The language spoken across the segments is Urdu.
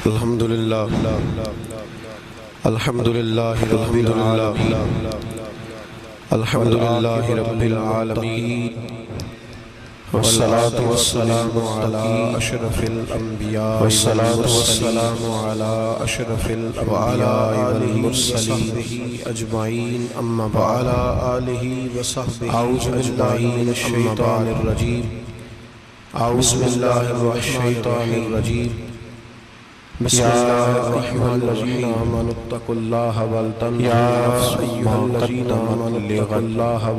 الحمدللہ الحمدللہ رب العالمین الحمدللہ رب العالمین والصلاة والسلام علی اشرف الانبیاء والسلام علی اشرف الانبیاء والمرسلین اجمعین اما بعد آلہ وصحبہ اجمعین الشیطان الرجیم اعوذ باللہ الشیطان الرجیم بسم اللہ الرحمن الرحیم آمنوا اتقوا اللہ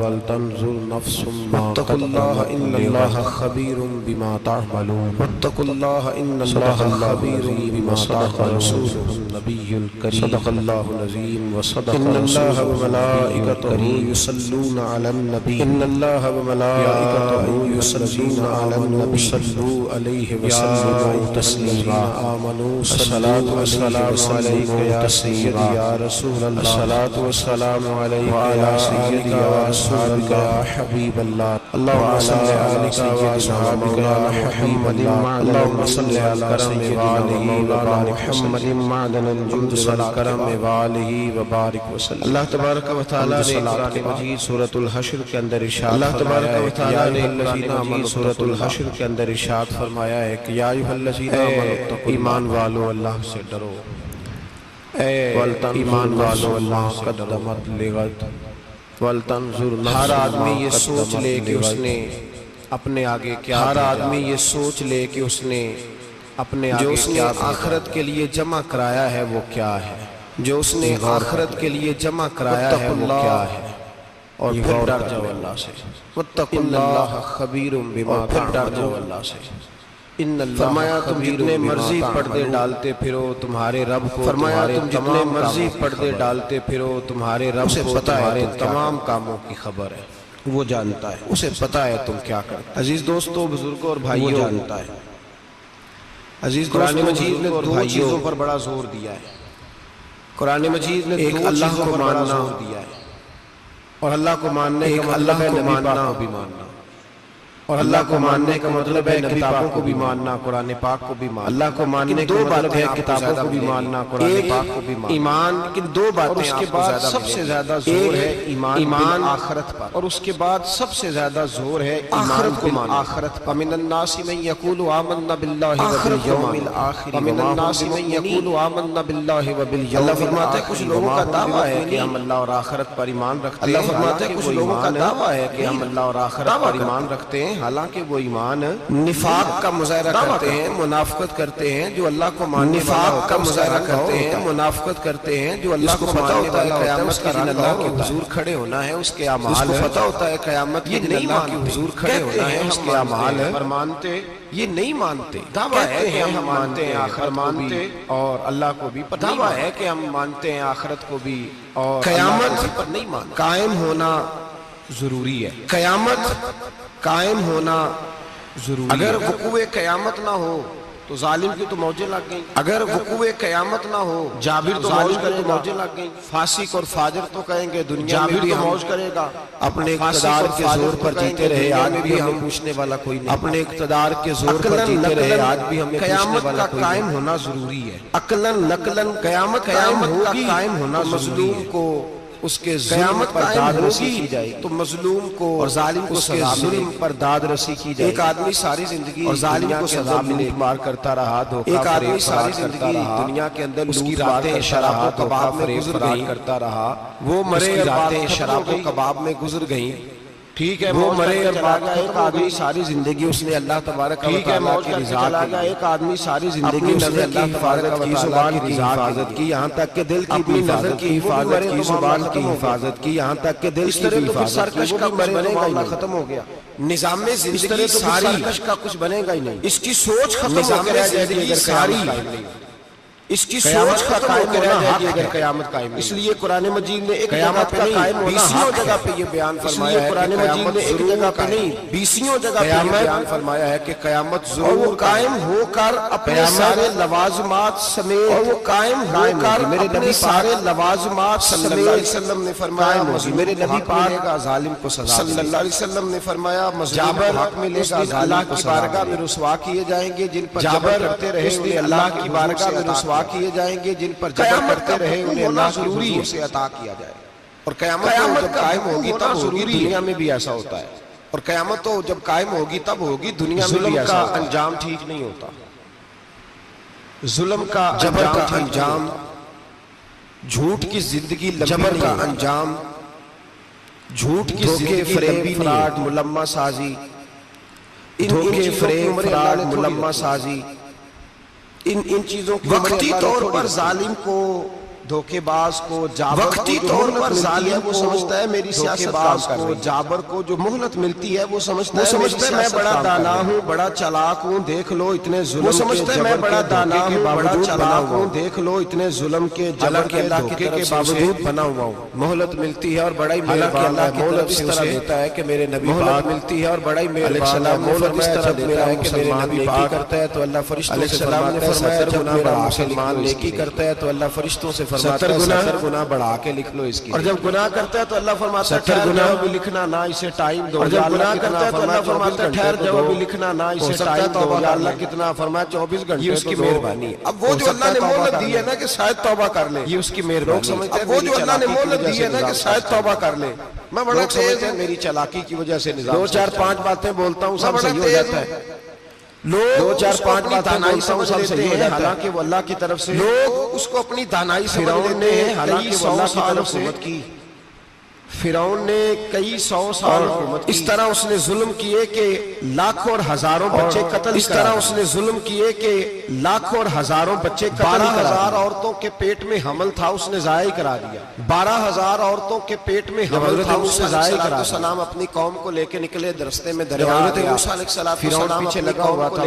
ولتنظر نفس ما واتقوا اللہ ان اللہ خبیر بما تعملون واتقوا اللہ ان اللہ خبیر بما تعملون رسوله النبی الکریم صدق اللہ العظیم وصدق ان اللہ وملائکتہ یصلون علی النبی ان اللہ وملائکتہ یصلون علی النبی صلوا علیہ وسلموا تسلیما آمنوا الصلاة والسلام علیک یا سیدی یا رسول اللہ الصلاة والسلام علیک یا سیدی یا رسول اللہ یا حبیب اللہ اللہم صلی علیک و صحابک یا محمد اللہم صلی علی سیدنا مولانا محمد معدن الجود والکرم وآلہ وبارک وسلم۔ اللہ تبارک و تعالیٰ نے قرآن مجید سورۃ الحشر کے اندر ارشاد اللہ تبارک و تعالیٰ نے قرآن مجید سورۃ الحشر کے اندر ارشاد فرمایا ہے کہ یا ایھا الذین آمنوا ایمان والو اللہ سے ڈرو، اے ایمان والو اللہ قدمت لغد ولتنظر نفس۔ ہر آدمی یہ سوچ لے کہ اس نے اپنے آگے کیا، ہر آدمی یہ سوچ لے کہ اس نے اپنے آگے جو اس نے آخرت کے لیے جمع کرایا ہے وہ کیا ہے، جو اس نے آخرت کے لیے جمع کرایا ہے وہ کیا ہے، اور پھر ڈر جاؤ اللہ سے۔ واتقوا اللہ خبیر بما تعملون، ڈر جاؤ اللہ سے۔ فرمایا تم جتنے مرضی پردے ڈالتے پھرو تمہارے رب کو، فرمایا تم جتنے مرضی پردے ڈالتے پھرو تمہارے رب کو تمہارے تمام کاموں کی خبر ہے، وہ جانتا ہے، اسے پتا ہے تم کیا کرتے۔ عزیز دوستو، بزرگوں اور بھائیوں، وہ جانتا ہے۔ عزیز قرآن مجید نے دو چیزوں پر بڑا زور دیا ہے۔ قرآن مجید نے ایک اللہ کو ماننا دیا ہے، اور اللہ کو ماننے کا مطلب ہے نبی پاک کو بھی ماننا، اور اللہ کو ماننے کا مطلب ہے کتابوں کو بھی ماننا، قرآن پاک کو بھی ماننا۔ اللہ کو ماننے دو باتیں ہیں، کتابوں کو بھی ماننا، قرآن پاک کو بھی ماننا۔ ایمان کی دو باتیں، اس کے بعد سب سے زیادہ زور ہے ایمان آخرت پر، اور اس کے بعد سب سے زیادہ زور ہے آخرت کو ماننا، آخرت پر۔ وَمِنَ النَّاسِ مَن يَقُولُ آمَنَّا بِاللَّهِ وَبِالْيَوْمِ الْآخِرِ وَمِنَ النَّاسِ مَن يَقُولُ آمَنَّا بِاللَّهِ وَبِالْيَوْمِ الْآخِرِ۔ اللہ فرماتا ہے کچھ لوگوں کا دعویٰ ہے کہ ہم اللہ اور آخرت پر ایمان رکھتے ہیں، اللہ فرماتا ہے کچھ لوگوں کا دعویٰ ہے کہ ہم اللہ اور آخرت پر ایمان رکھتے ہیں، حالانکہ وہ نفاق کا مظاہرہ کرتے ہیں، منافقت کرتے ہیں۔ جو اللہ کو ماننے نفاق کا مظاہرہ کرتے ہیں، منافقت کرتے ہیں۔ جو اللہ کو پتہ ہوتا ہے قیامت کے دن اللہ کے حضور کھڑے ہونا ہے، اس کے اعمال، اس کو پتہ ہوتا ہے قیامت کے دن اللہ کے حضور کھڑے ہونا ہے، اس کے اعمال، پر مانتے یہ نہیں مانتے۔ دعویٰ ہے کہ ہم مانتے ہیں آخرت کو بھی اور اللہ کو بھی، پر دعویٰ ہے کہ ہم مانتے ہیں آخرت کو بھی اور قیامت پر نہیں مانتے۔ قائم ہونا ضروری ہے، قیامت قائم ہونا ضروری ہے۔ اگر وقوع قیامت نہ ہو تو ظالم کی تو موجیں لگ گئیں، اگر وقوع قیامت نہ ہو جابر تو موج کرے گا، موجیں لگ گئیں۔ فاسق اور فاجر تو کہیں گے دنیا میں بھی موج کرے گا، اپنے اقتدار کے زور پر جیتے رہے، آج بھی ہمیں پوچھنے والا کوئی نہیں، اپنے اقتدار کے زور پر جیتے رہے، آج بھی ہمیں قیامت کا قائم ہونا ضروری ہے۔ عقلاً نقلاً قیامت ہوگی، قائم ہونا مظلوم کو اس کے ظلم پر داد رسی کی جائے، تو مظلوم کو اور ظالم کو اس کے ظلم پر داد رسی کی جائے۔ ایک آدمی ساری زندگی اور ظالم کو سزا ملے مار کرتا رہا، ایک آدمی ساری زندگی دنیا کے اندر اس کی راتیں شراب و کباب میں گزر گئیں کرتا رہا، وہ مرے راتیں شراب و کباب میں گزر گئیں، ٹھیک ہے، وہ مرے اور باقی ایک آدمی ساری زندگی اس نے اللہ تبارک و تعالیٰ کی رضا لگا، ایک آدمی ساری زندگی اس نے اللہ تبارک و تعالیٰ کی حفاظت کی، یہاں تک کہ دل کی نظر کی حفاظت کی، زبان کی حفاظت کی، یہاں تک کہ دل کی حفاظت کی، وہ مرے گا ختم ہو گیا۔ نظام زندگی ساری سرکش کا کچھ بنے گا ہی نہیں، اس کی سوچ ختم ہو گیا، زندگی ساری اس کی سوچ کا قائم ہونا حق ہے قیامت قائم. اس لیے قرآن مجید نے ایک جگہ پہ نہیں 20 جگہ پہ یہ بیان فرمایا ہے. قرآن مجید نے ایک جگہ پہ نہیں 20 جگہ پہ یہ بیان فرمایا ہے کہ قیامت ضرور قائم ہو کر اپنے سارے لوازمات سمیت، اور وہ قائم ہو کر اپنے سارے لوازمات سمیت. صلی اللہ علیہ وسلم نے فرمایا میرے نبی پاک ظالم کو سزا. صلی اللہ علیہ وسلم نے فرمایا مظلوم کو حق ملے گا، اللہ کی بارگاہ میں رسوا کیے جائیں گے جب جبر کرتے رہے انہیں اللہ کی بارگاہ میں رسوا کیے جائیں گے، جن پر جبر کرتے رہے انہیں اللہ کی حضور سے عطا کیا جائے. اور قیامت جب قائم ہوگی تب ہوگی، دنیا میں بھی ایسا ہوتا ہے. اور قیامت تو جب قائم ہوگی تب ہوگی، دنیا میں بھی ایسا ہوتا ہے. انجام ٹھیک نہیں ہوتا. ظلم کا جبر کا انجام، جھوٹ کی زندگی جبر کا انجام، جھوٹ کی زندگی فریب فراڈ ملمہ سازی، دھوکے فریب فراڈ ملمہ سازی، ان چیزوں کی وقتی طور پر ظالم کو، دھوکے باز کو، وقتی طور پر ظالم کو سمجھتا ہے میری سیاست باز کو، جابر کو جو مہلت ملتی ہے وہ سمجھتا ہے میں بڑا دانا ہوں، بڑا چالاک ہوں، دیکھ لو اتنے ظلم کے، وہ سمجھتا ہے میں بڑا دانا ہوں، بڑا چالاک ہوں، دیکھ لو اتنے ظلم کے جبر کے دھوکے کے باوجود بنا ہوا ہوں. مہلت ملتی ہے اور بڑا ہی مہربان ہے. مہلت اس طرح دیتا ہے کہ میرے نبی پاک ملتی ہے اور بڑا ہی مہربان ہے. مہلت اس طرح دیتا ہے کہ میرے نبی پاک کرتا ہے تو اللہ فرشتوں سے فرماتا ہے جب میرا مسلمان نیکی کرتا ہے تو اللہ فرشتوں سے 70 گناہ بڑھا کے لکھ لو اس کی. اور جب گناہ کرتا ہے تو اللہ فرماتا ہے 70 گناہ بھی لکھنا نہ اسے ٹائم دو. اور جب گناہ کرتا ہے تو اللہ فرماتا ہے ٹھہر جاؤ بھی لکھنا نہ اسے ٹائم دو. یا اللہ کتنا فرمایا 24 گھنٹے اس کی مہربانی ہے. اب وہ جو اللہ نے مہلت دی ہے نا کہ شاید توبہ کر لے، یہ اس کی مہربانی ہے. اب وہ جو اللہ نے مہلت دی ہے نا کہ شاید توبہ کر لے، میں بڑا تیز ہوں میری چالاکی کی وجہ سے، 2 4 5 باتیں بولتا ہوں سب صحیح ہو جاتا ہے. لوگ 2 4 5 باتیں بولتا ہوں سب صحیح ہو جاتا ہے، حالانکہ وہ اللہ کی طرف سے. لوگ اس کو اپنی دانائی سمجھ لیتے ہیں، حالانکہ وہ اللہ کی طرف سے حکومت کی. فرعون نے کئی 100 سال حکومت کی. اس طرح اس نے ظلم کیے کہ لاکھوں اور ہزاروں بچے قتل. اس طرح اس نے ظلم کیے کہ لاکھوں اور ہزاروں بچے قتل. 12,000 عورتوں کے پیٹ میں حمل تھا اس نے ضائع کرا دیا. 12,000 عورتوں کے پیٹ میں حمل تھا اس نے ضائع کرا دیا. سلام اپنی قوم کو لے کے نکلے، رستے میں دریا آ گیا. فرعون پیچھے لگا ہوا تھا،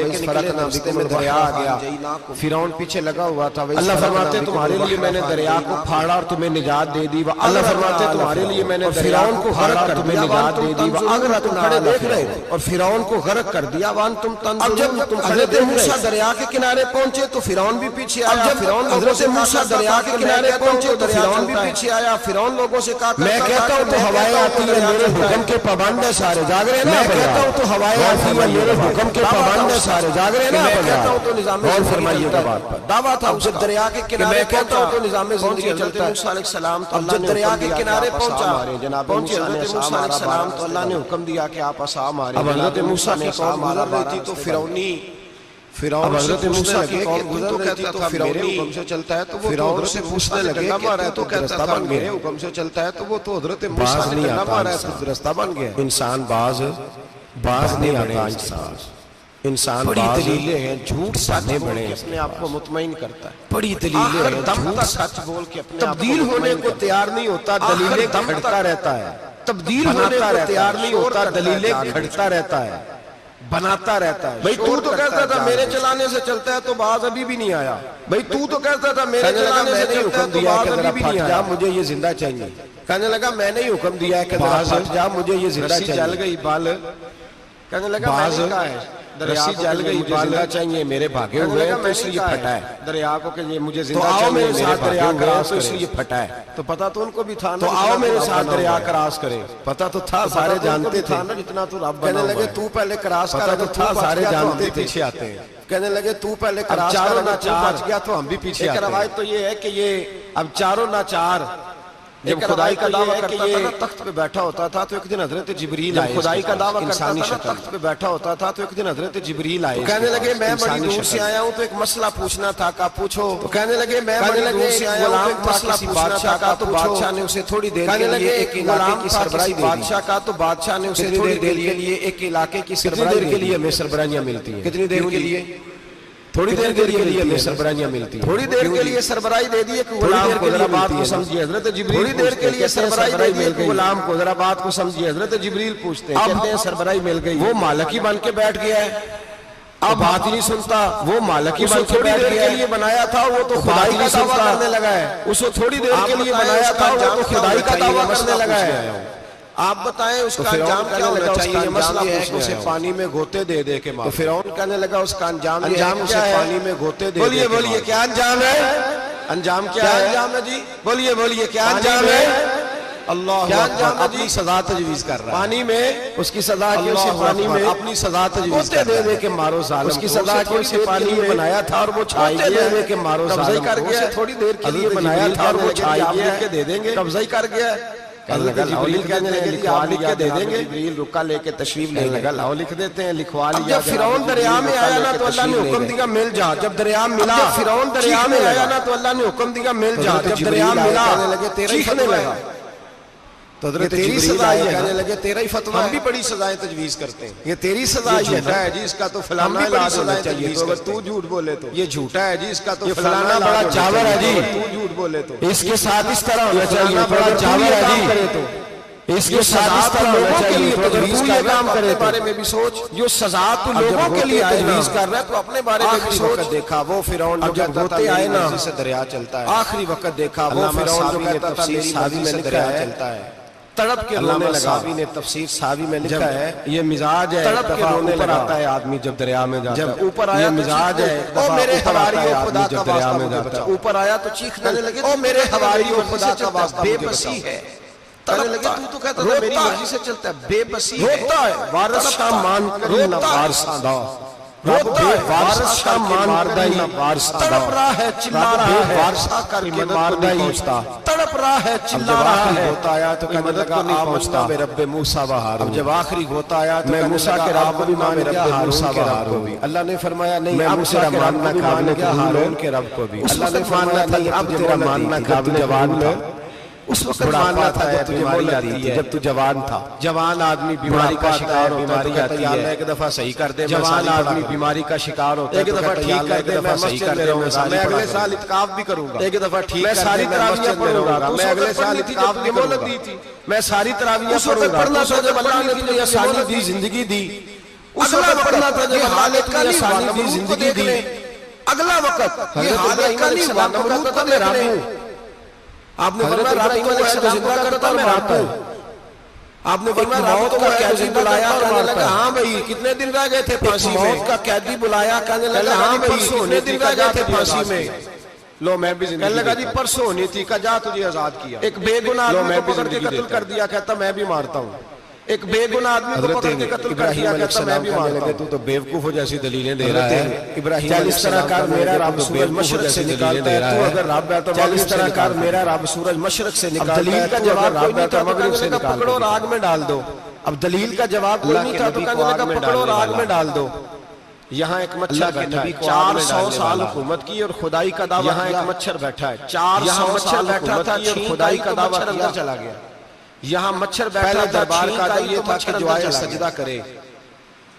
رستے میں دریا آ گیا. فرعون پیچھے لگا ہوا تھا. اللہ فرماتے تمہارے لیے میں نے دریا کو پھاڑا اور تمہیں نجات دے دی. اللہ فرماتے تمہارے لیے میں نے فرعون کو غرق کر دیا، نجات دے دی. اگر تم کھڑے دیکھ رہے اور فرعون کو غرق کر دیا. اب جب حضرت موسیٰ دریا کے کنارے پہنچے تو فرعون بھی پیچھے آیا. جب حضرت موسیٰ دریا کے کنارے پہنچے تو فرعون بھی پیچھے آیا. فرعون لوگوں سے کہا میں کہتا ہوں تو ہوائیں آتی ہیں میرے حکم کے پابند ہیں سارے جاگ رہے ہیں. میں کہتا ہوں تو ہوائیں آتی ہیں میرے حکم کے پابند ہیں سارے جاگ رہے ہیں. میں کہتا ہوں تو نظام غور فرمائیے گا بات پر دعویٰ تھا جب دریا کے کنارے کہتا ہوں تو نظام زندگی چلتا ہے. موسیٰ علیہ السلام تو جب دریا کے کنارے پہنچا پہنچے حضرت موسیٰ علیہ السلام تو اللہ نے حکم دیا کہ آپ عصا مارے. اب حضرت موسیٰ نے قوم گزر رہی تھی تو فرعون حضرت موسیٰ کی قوم گزر رہی تھی تو میرے حکم سے چلتا ہے تو وہ فرعون سے پوچھنے لگے کہ تو کہتا تھا میرے حکم سے چلتا ہے تو وہ تو حضرت موسیٰ نے کہنا مارا ہے تو رستہ بن گیا. انسان باز نہیں آتا. انسان بڑی دلیلیں ہیں، جھوٹ سچ بڑے اپنے آپ کو مطمئن کرتا ہے. بڑی دلیلیں ہیں، جھوٹ سچ بول کے تبدیل ہونے کو تیار نہیں ہوتا، دلیلیں گھڑتا رہتا ہے. تبدیل ہونے کو تیار نہیں ہوتا، دلیلیں گھڑتا رہتا ہے، بناتا رہتا ہے. بھئی تو کہتا تھا میرے چلانے سے چلتا ہے تو باز ابھی بھی نہیں آیا. بھئی تو کہتا تھا میرے چلانے سے چلتا ہے تو باز ابھی بھی نہیں آیا. مجھے یہ زندہ چاہیے. کہنے لگا میں نے ہی حکم دیا ہے کہ باز جا مجھے یہ زندہ چاہیے. جل گئی بال. کہنے لگا باز رسی جل گئی زندہ چاہیے میرے بھاگے ہوئے ہیں تو اس لیے پھٹا ہے. دریا کو کہ یہ مجھے زندہ چاہیے میرے دریا کراس تو اس لیے پھٹا ہے. تو پتا تو ان کو بھی تھا تو آؤ میرے ساتھ دریا کراس کرے. پتا تو تھا سارے جانتے تھے جتنا تو رب. کہنے لگے تو پہلے کراس کر. تو تھا سارے جانتے پیچھے آتے ہیں. کہنے لگے تو پہلے کراس کر. چاروں ناچار بچ گیا تو ہم بھی پیچھے آتے ہیں. روایت تو یہ ہے کہ یہ اب چاروں ناچار جب خدائی کا دعویٰ کرتا تھا نا تخت پہ بیٹھا ہوتا تھا تو ایک دن حضرت جبریل آئے. خدائی کا دعویٰ کرتا تھا نا تخت پہ بیٹھا ہوتا تھا تو ایک دن حضرت جبریل آئے. کہنے لگے میں بڑی دور سے آیا ہوں تو ایک مسئلہ پوچھنا تھا. کہا پوچھو. تو کہنے لگے میں بڑی دور سے آیا ہوں تو ایک مسئلہ پوچھنا تھا. تو بادشاہ نے اسے تھوڑی دیر کے لیے ایک علاقے کی سربراہی دے دی. بادشاہ کا تو بادشاہ نے اسے تھوڑی دیر کے لیے ایک علاقے کی سربراہی کے لیے ہمیں سربراہیاں ملتی ہیں. کتنی دیر کے لیے؟ تھوڑی دیر کے لیے ہمیں سربراہیاں ملتی ہیں. تھوڑی دیر کے لیے سربراہی دے دی ایک غلام کو. ذرا بات کو سمجھیے. حضرت جبریل تھوڑی دیر کے لیے سربراہی دے دی ایک غلام کو. ذرا بات کو سمجھیے. حضرت جبریل پوچھتے ہیں کہتے ہیں سربراہی مل گئی. وہ مالک ہی بن کے بیٹھ گیا ہے. اب بات ہی نہیں سنتا، وہ مالک ہی تھوڑی دیر کے لیے بنایا تھا، وہ تو خدائی کا دعویٰ کرنے لگا ہے، اس کو تھوڑی دیر کے لیے بنایا تھا، وہ تو خدائی کا دعویٰ کرنے لگا ہے۔ آپ بتائیں اس کا انجام کیا ہونا چاہیے؟ یہ مسئلہ ہے کہ اسے پانی میں گوتے دے دے کے مارو۔ تو فرعون کہنے لگا اس کا انجام اسے پانی میں گوتے دے دے کے مارو۔ بولیے کیا انجام ہے؟ انجام کیا ہے؟ انجام ہے جی؟ بولیے کیا انجام ہے؟ اللہ کیا انجام ہے؟ اپنی سزا تجویز کر رہا ہے، پانی میں اس کی سزا کہ اسے پانی میں اپنی سزا تجویز گوتے دے دے کے مارو ظالم، اس کی سزا کہ اسے پانی میں بنایا تھا اور وہ چھائی گیا، دے دے کے مارو ظالم، کر گیا، تھوڑی دیر کے لیے بنایا تھا اور وہ چھائی گیا، کے دے دیں گے، قبضہ ہی کر گیا۔ جبریل کہنے لگے لکھوا لکھ کے دے دیں گے، جبریل رکا لے کے تشریف لے لگا، لاؤ لکھ دیتے ہیں، لکھوا لیا۔ جب فرعون دریا میں آیا نا تو اللہ نے حکم دیا مل جا، جب دریا ملا، فرعون دریا میں آیا نا تو اللہ نے حکم دیا مل جا، جب دریا ملا چیخنے لگا، تو حضرت تیری سزا ہے، کہنے لگے تیرا ہی فتویٰ ہے، ہم بھی بڑی سزائیں تجویز کرتے ہیں، یہ تیری سزا ہے جی، اس کا تو فلانا علاج ہونا چاہیے، تو اگر تو جھوٹ بولے تو یہ جھوٹا ہے جی، اس کا تو فلانا بڑا جاور ہے جی، تو جھوٹ بولے تو اس کے ساتھ اس طرح ہونا چاہیے، بڑا جاور ہے جی، اس کے ساتھ اس طرح ہونا چاہیے، تو تجویز یہ کر رہا کام ہے، کرے اپنے بارے میں بھی سوچ، جو سزا تو لوگوں کے لیے تجویز کر رہا ہے تو اپنے بارے میں بھی سوچ۔ دیکھا وہ فرعون اب جب ہوتے آئے نا سے دریا چلتا ہے، آخری وقت دیکھا وہ علامہ فرعون جو صاحبی نے کہتا تھا تفسیر میری ساوی مرضی میں سے دریا دریا چلتا ہے، تڑپ کے رونے علامہ لگا۔ صاحبی نے تفسیر ساوی میں لکھا ہے، یہ مزاج ہے، تڑپ کے رونے اوپر لگا، آتا ہے آدمی جب دریا میں جاتا ہے، جب اوپر آیا یہ مزاج ہے، او میرے اوپر آتا ہے حواریوں آدمی خدا جب کا دریا واسطہ میں مجھے جاتا ہے، بچاؤ، اوپر آیا تو چیخنے لگے، او میرے حواریوں خدا کا واسطہ واسطہ بے مجھے بسی بچاؤ ہے، کہنے لگے تو کہتا تھا میری مرضی سے چلتا ہے، بے بسی ہے، روتا ہے وارث کا مان کری نہ وارثہ دا، روتا ہے وارث کا مان کری نہ وارثہ دا، تڑپ رہا ہے چلا رہا ہے وارثہ کر کے ماردہ ہی پہنچتا، تڑپ رہا ہے چلا رہا ہے، ہوتا آیا تو کہنے لگا آمنا بے رب موسیٰ و ہارون، اب جب آخری ہوتا آیا تو میں موسیٰ کے رب کو بھی مان گیا، ہارون کے رب کو بھی، اللہ نے فرمایا نہیں اب تیرا ماننا قابل ہارون کے رب کو بھی، اللہ نے فرمایا نہیں اب تیرا ماننا قابل جوان تھا، اس وقت ماننا تھا جب تجھے بیماری آتی ہے، جب تو جوان تھا، جوان آدمی بیماری کا شکار ہوتا ہے، ایک دفعہ صحیح کر دے، جوان آدمی بیماری کا شکار ہوتا ہے، ایک دفعہ ٹھیک کر دے، میں صحیح کر دے، میں اگلے سال اتقاف بھی کروں گا، ایک دفعہ ٹھیک میں ساری تراویح پڑھوں گا، میں اگلے سال اتقاف بھی کروں گا، میں ساری تراویح پڑھوں گا، پڑھنا تھا جب اللہ نے تجھے آسانی دی، زندگی دی، اگلا پڑھنا تھا جب حالت کا نہیں آسانی دی، زندگی دی، اگلا وقت یہ حالت کا نہیں نمرود کا میں رہا ہوں، آپ نے فرمایا رات کو ہے تو زندہ کرتا میں رات ہوں، آپ نے فرمایا موت کا قیدی بلایا کہنے لگا ہاں بھئی کتنے دن رہ گئے تھے پھانسی میں، موت کا قیدی بلایا کہنے لگا ہاں بھئی کتنے دن رہ گئے تھے پھانسی میں، لو میں بھی کہنے لگا جی پرسوں ہونی تھی کہ جا تجھے آزاد کیا، ایک بے گناہ آدمی کو پکڑ کے قتل کر دیا، کہتا میں بھی مارتا ہوں، ایک بے گناہ آدمی کو پکڑ کے قتل کر دیا، کہتا میں بھی مارتا ہوں، تو بیوقوف جیسی دلیلیں دے رہا ہے، ابراہیم علیہ السلام کا میرا رب سورج مشرق سے نکالتا ہے، تو اگر رب ہے تو اس طرح کار میرا رب سورج مشرق سے نکالتا ہے، دلیل کا جواب کوئی نہیں تھا، مغرب سے نکالتا ہے، پکڑو راگ میں ڈال دو، اب دلیل کا جواب کوئی نہیں تھا تو کہنے لگا پکڑو راگ میں ڈال دو، یہاں ایک مچھر بیٹھا ہے، 400 سال حکومت کی اور خدائی کا دعویٰ، یہاں ایک مچھر بیٹھا ہے، 400 سال حکومت کی اور خدائی کا دعویٰ کیا، چلا گیا، یہاں مچھر بیٹھا دربار کا ادب یہ تھا کہ جو آئے سجدہ کرے،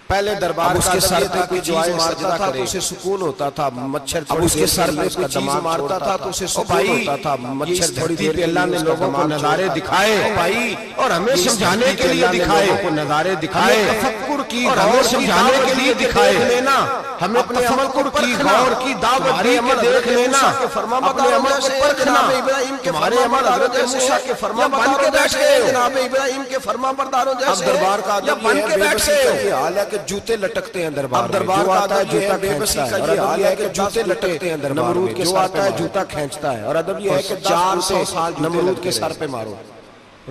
پہلے دربار کا ادب یہ تھا کہ جو آئے سجدہ کرے، تو اسے سکون ہوتا تھا، مچھر اب اس کے سر پہ کوئی چیز مارتا تھا تو اسے سکون ہوتا تھا، مچھر تھوڑی دیر پہ اللہ نے لوگوں کو نظارے دکھائے بھائی، اور ہمیں سمجھانے کے لیے دکھائے، کو نظارے دکھائے، تفکر کی اور ہمیں سمجھانے کے لیے دکھائے لینا، ہمیں اپنے عمل کو کی غور کی دعوت دی کہ دیکھ لینا، اپنے عمل کو پرکھنا، ہمارے عمل حضرت موسیٰ کے فرما بن کے بیٹھ گئے، جناب ابراہیم کے فرما برداروں جیسے، اب دربار کا ادب بن کے بیٹھ گئے، حال ہے کہ جوتے لٹکتے ہیں دربار میں، اب دربار کا آتا ہے جوتا کھینچتا ہے، اور ادب یہ ہے کہ جوتے لٹکتے ہیں دربار میں، جو آتا ہے جوتا کھینچتا ہے، اور ادب یہ ہے کہ 400 سال نمرود کے سر پہ مارو،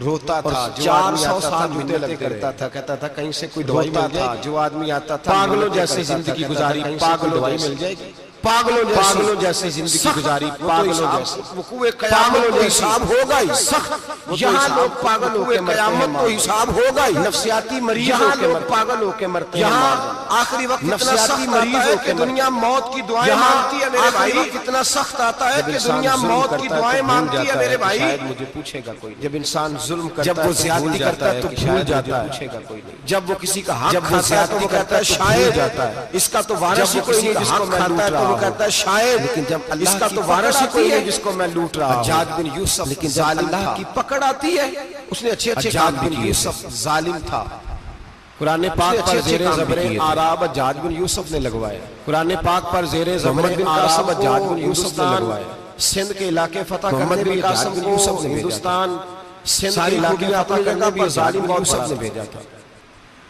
روتا تھا، 400 سال جوتے کرتا تھا، کہتا تھا کہیں سے کوئی دوائی مل جائے گی، جو آدمی آتا تھا پاگلوں جیسی زندگی گزاری، پاگلوں دوائی مل جائے گی، پاگلوں جیسی زندگی گزاری، پاگلوں جیسی، وقوع قیامت تو حساب ہوگا ہی سخت، یہاں لوگ پاگل ہو کے قیامت تو حساب ہوگا ہی، نفسیاتی مریض ہو کے پاگل ہو کے مرتے ہیں، یہاں آخری وقت اتنا سخت آتا ہے کہ دنیا موت کی دعائیں مانگتی ہے میرے بھائی، اتنا سخت آتا ہے کہ دنیا موت کی دعائیں مانگتی ہے میرے بھائی، شاید مجھے پوچھے گا کوئی، جب انسان ظلم کرتا ہے، جب وہ زیادتی کرتا ہے تو بھول جاتا ہے، پوچھے گا کوئی نہیں، جب وہ کسی کا حق کھاتا ہے تو وہ کہتا ہے شاید اس کا تو وارث ہی کوئی نہیں جس کو میں لوٹ رہا ہوں، کہتا ہے شاید، لیکن جب اس کا تو وارث ہی کوئی نہیں جس کو میں لوٹ رہا ہوں، حجاج بن یوسف لیکن جب اللہ کی پکڑ آتی ہے، اس نے اچھے کام کیے، ظالم تھا، قرآن پاک پر زیر زبر آراب حجاج بن یوسف نے لگوایا، قرآن پاک پر زیر زبر آراب حجاج بن یوسف نے لگوایا، سندھ کے علاقے فتح کرنے میں حجاج بن یوسف نے ہندوستان سندھ کے علاقے فتح کرنے میں حجاج بن یوسف نے بھیجا تھا،